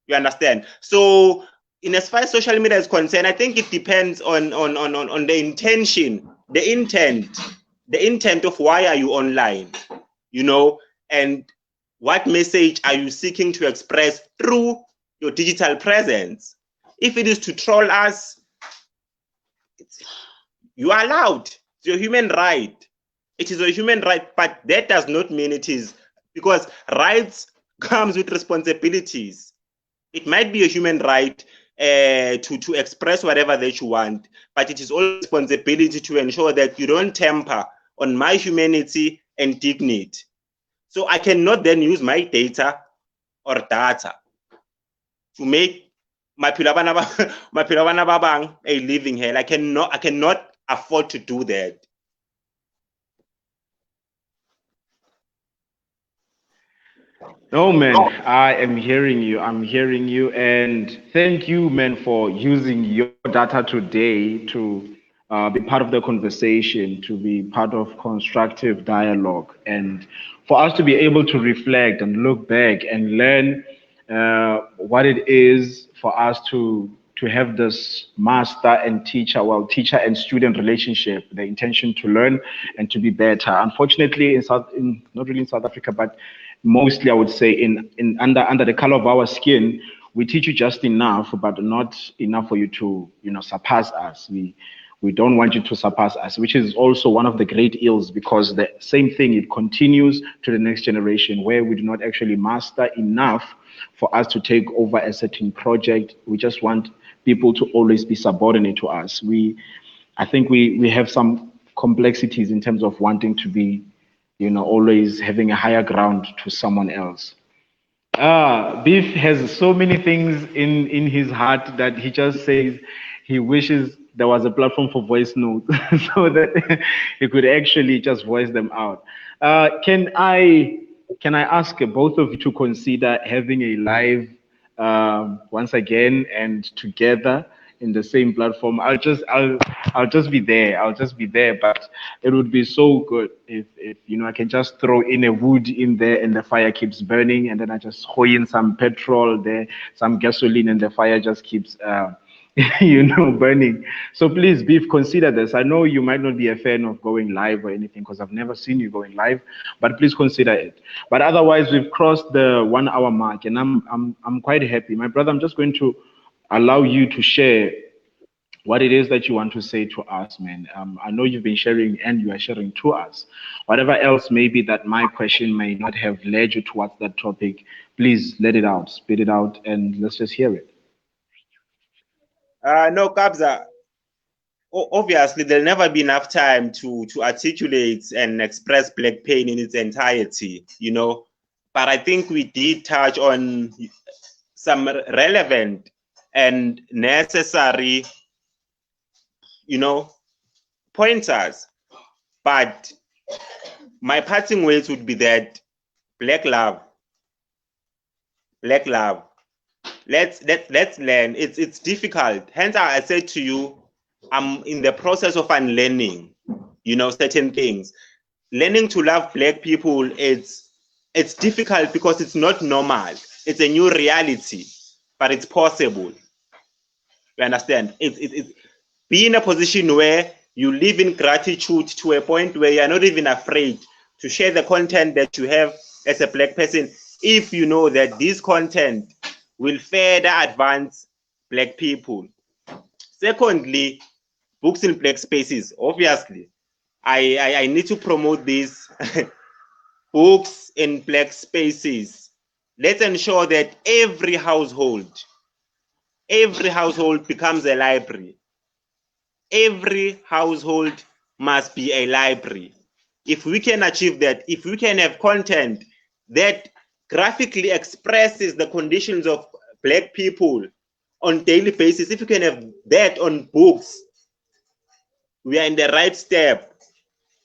You understand? So in as far as social media is concerned, I think it depends on the intention, the intent of why are you online, you know, and what message are you seeking to express through your digital presence. If it is to troll us, you are allowed. It's your human right. It is a human right, but that does not mean it is, because rights comes with responsibilities. It might be a human right to express whatever that you want, but it is also responsibility to ensure that you don't tamper on my humanity and dignity. So I cannot then use my data or data to make my bana ba bang a living hell. I cannot afford to do that. No, man, I am hearing you. I'm hearing you. And thank you, man, for using your data today to be part of the conversation, to be part of constructive dialogue, and for us to be able to reflect and look back and learn what it is for us to have this master and teacher, well, teacher and student relationship, the intention to learn and to be better. Unfortunately, not really in South Africa, but mostly I would say in under the color of our skin, we teach you just enough, but not enough for you to surpass us. We don't want you to surpass us, which is also one of the great ills, because the same thing, it continues to the next generation, where we do not actually master enough for us to take over a certain project. We just want people to always be subordinate to us. I think we have some complexities in terms of wanting to be, always having a higher ground to someone else. Beef has so many things in his heart that he just says he wishes there was a platform for voice notes so that he could actually just voice them out. Can I ask both of you to consider having a live once again and together in the same platform? I'll just be there. I'll just be there. But it would be so good if I can just throw in a wood in there and the fire keeps burning, and then I just throw in some petrol there, some gasoline, and the fire just keeps burning. So please, Beef, consider this. I know you might not be a fan of going live or anything because I've never seen you going live, but please consider it. But otherwise, we've crossed the 1 hour mark, and I'm quite happy. My brother, I'm just going to allow you to share what it is that you want to say to us, man. I know you've been sharing and you are sharing to us. Whatever else maybe that my question may not have led you towards that topic, please let it out, spit it out, and let's just hear it. No, Kabza, obviously there'll never be enough time to articulate and express Black pain in its entirety, but I think we did touch on some relevant and necessary pointers. But my parting words would be that Black love, let's learn. It's difficult. Hence I said to you, I'm in the process of unlearning certain things. Learning to love Black people, it's difficult because it's not normal. It's a new reality, but it's possible. You understand? It's be in a position where you live in gratitude to a point where you're not even afraid to share the content that you have as a Black person, if you know that this content will further advance Black people. Secondly, books in Black spaces. Obviously, I need to promote these books in Black spaces. Let's ensure that every household becomes a library. Every household must be a library. If we can achieve that, if we can have content that graphically expresses the conditions of Black people on daily basis, if you can have that on books, we are in the right step.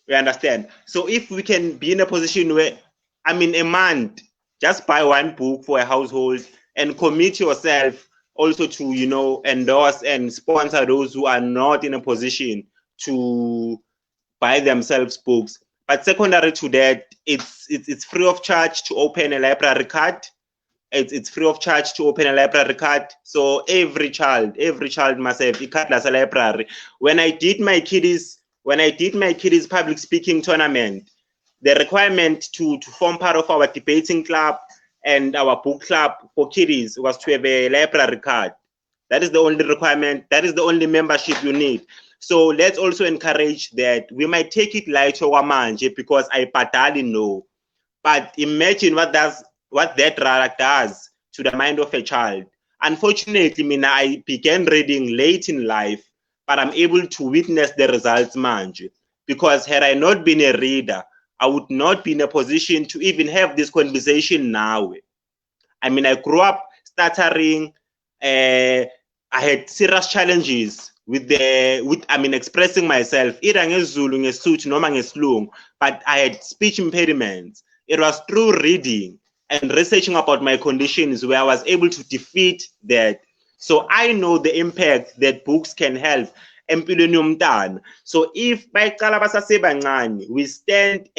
You understand? So if we can be in a position where, a month, just buy one book for a household and commit yourself also to, endorse and sponsor those who are not in a position to buy themselves books. But secondary to that, it's free of charge to open a library card. It's free of charge to open a library card. So every child must have a card as a library. When I did my kiddies public speaking tournament, the requirement to form part of our debating club and our book club for kiddies was to have a library card. That is the only requirement. That is the only membership you need. So let's also encourage that. We might take it light or manje because I badly know, but imagine what that drug does to the mind of a child. Unfortunately, I began reading late in life, but I'm able to witness the results manje, because had I not been a reader, I would not be in a position to even have this conversation now. I grew up stuttering. I had serious challenges with expressing myself, either ngesiZulu, ngeSotho, noma ngesiLungu, but I had speech impediments. It was through reading and researching about my conditions where I was able to defeat that. So I know the impact that books can have. So if we stand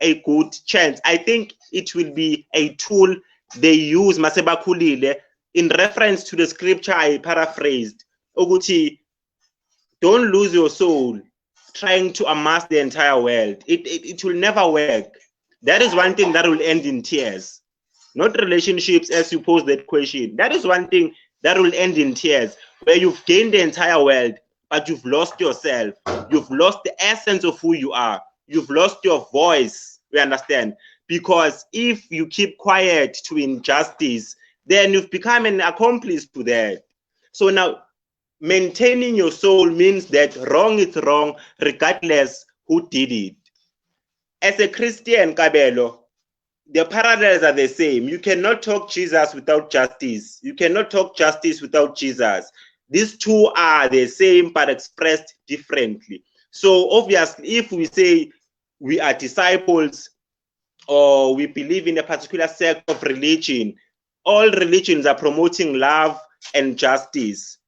a good chance. I think it will be a tool they use masebakhulile in reference to the scripture I paraphrased. Oguti, don't lose your soul trying to amass the entire world. It will never work. That is one thing that will end in tears. Not relationships, as you pose that question. That is one thing that will end in tears, where you've gained the entire world, but you've lost yourself. You've lost the essence of who you are. You've lost your voice. We understand? Because if you keep quiet to injustice, then you've become an accomplice to that. So now, maintaining your soul means that wrong is wrong, regardless who did it. As a Christian, Kabelo, the parallels are the same. You cannot talk Jesus without justice. You cannot talk justice without Jesus. These two are the same but expressed differently. So obviously, if we say we are disciples or we believe in a particular sect of religion, all religions are promoting love and justice,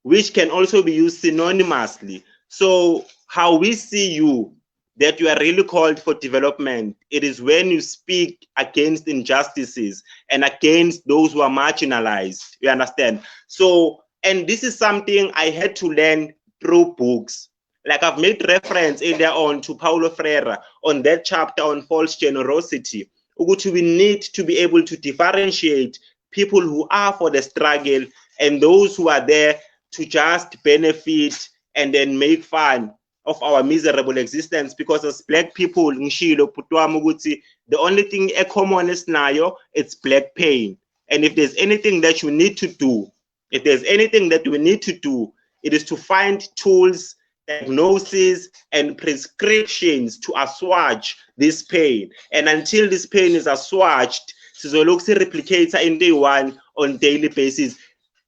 which can also be used synonymously. So how we see you, that you are really called for development, it is when you speak against injustices and against those who are marginalized. You understand? So, and this is something I had to learn through books. Like I've made reference earlier on to Paulo Freire on that chapter on false generosity. We need to be able to differentiate people who are for the struggle and those who are there to just benefit and then make fun of our miserable existence. Because as black people, the only thing a common is now, it's black pain. And if there's anything that you need to do, if there's anything that we need to do, it is to find tools, diagnoses, and prescriptions to assuage this pain. And until this pain is assuaged, sizology replicates in day one on daily basis.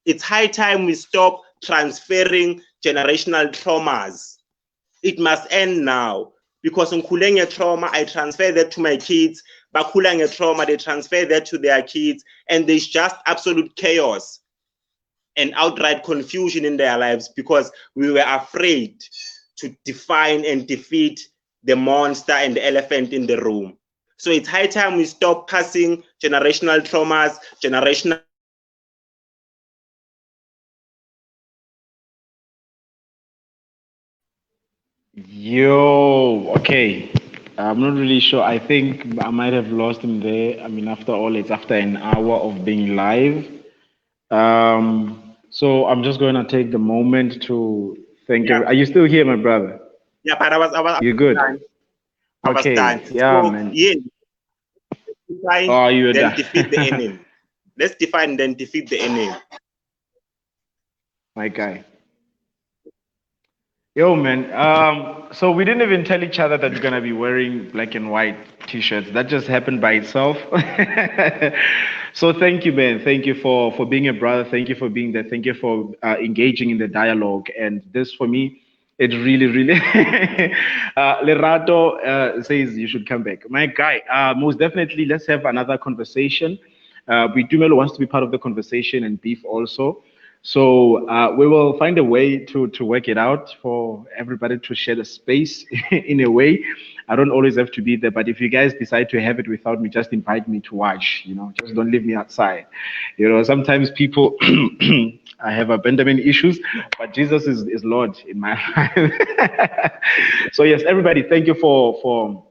It's high time we stop transferring generational traumas. It must end now, because ngikhule trauma, I transfer that to my kids. Bakhula trauma, they transfer that to their kids, and there's just absolute chaos and outright confusion in their lives because we were afraid to define and defeat the monster and the elephant in the room. So it's high time we stop passing generational traumas, generational. Yo, okay. I'm not really sure. I think I might have lost him there. I mean, after all, it's after an hour of being live. So I'm just going to take the moment to thank you. Yeah. Are you still here, my brother? Yeah, but You good? done. I was Okay. done. Yeah, So man. yeah, define, Oh, you were then done. defeat the enemy. Let's define, then defeat the enemy. My guy. Yo, man. So we didn't even tell each other that we're gonna be wearing black and white t-shirts. That just happened by itself. So thank you, man. Thank you for being a brother. Thank you for being there. Thank you for engaging in the dialogue. And this, for me, it really, really. Lerato says you should come back. My guy, most definitely, let's have another conversation. Bitumelo wants to be part of the conversation, and Beef also. So we will find a way to work it out for everybody to share the space in a way. I don't always have to be there, but if you guys decide to have it without me, just invite me to watch. Just don't leave me outside. Sometimes people I have abandonment issues, but Jesus is Lord in my life. So yes, everybody, thank you for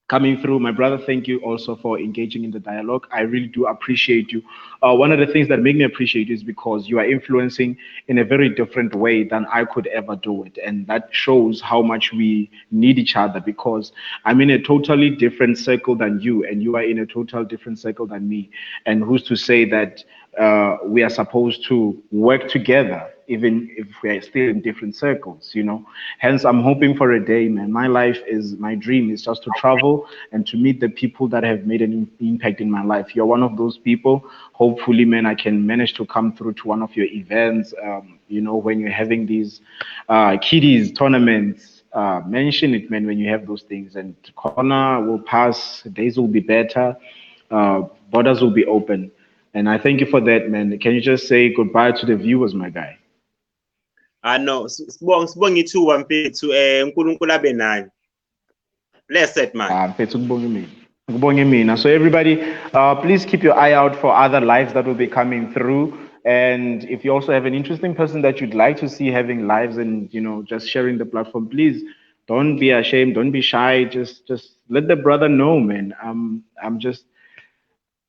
coming through. My brother, thank you also for engaging in the dialogue. I really do appreciate you. One of the things that make me appreciate you is because you are influencing in a very different way than I could ever do it. And that shows how much we need each other, because I'm in a totally different circle than you, and you are in a total different circle than me. And who's to say that we are supposed to work together, even if we are still in different circles. Hence, I'm hoping for a day, man. My dream is just to travel and to meet the people that have made an impact in my life. You're one of those people. Hopefully, man, I can manage to come through to one of your events, when you're having these kiddies tournaments. Mention it, man, when you have those things. And corona will pass, days will be better, borders will be open. And I thank you for that, man. Can you just say goodbye to the viewers, my guy? No, sibonga ithuba mfethu uNkulunkulu abe nani. Blessed man. So everybody, please keep your eye out for other lives that will be coming through. And if you also have an interesting person that you'd like to see having lives and just sharing the platform, please don't be ashamed, don't be shy. Just let the brother know, man. I'm just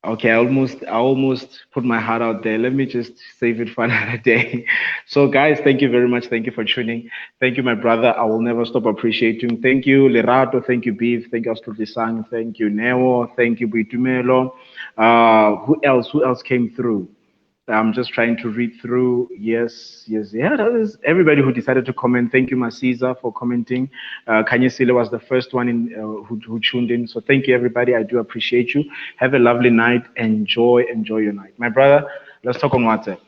Okay, I almost put my heart out there. Let me just save it for another day. So, guys, thank you very much. Thank you for tuning. Thank you, my brother. I will never stop appreciating. Thank you, Lerato. Thank you, Beef. Thank you, Astro Thank you, Neo. Thank you, Bitumelo. Who else? Who else came through? I'm just trying to read through. Yes, yes, yeah. That is everybody who decided to comment. Thank you, Masiza, for commenting. Kanye Sile was the first one in who tuned in. So thank you, everybody. I do appreciate you. Have a lovely night. Enjoy your night, my brother. Let's talk on WhatsApp.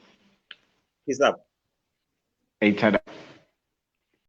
Peace up. Hey, tada.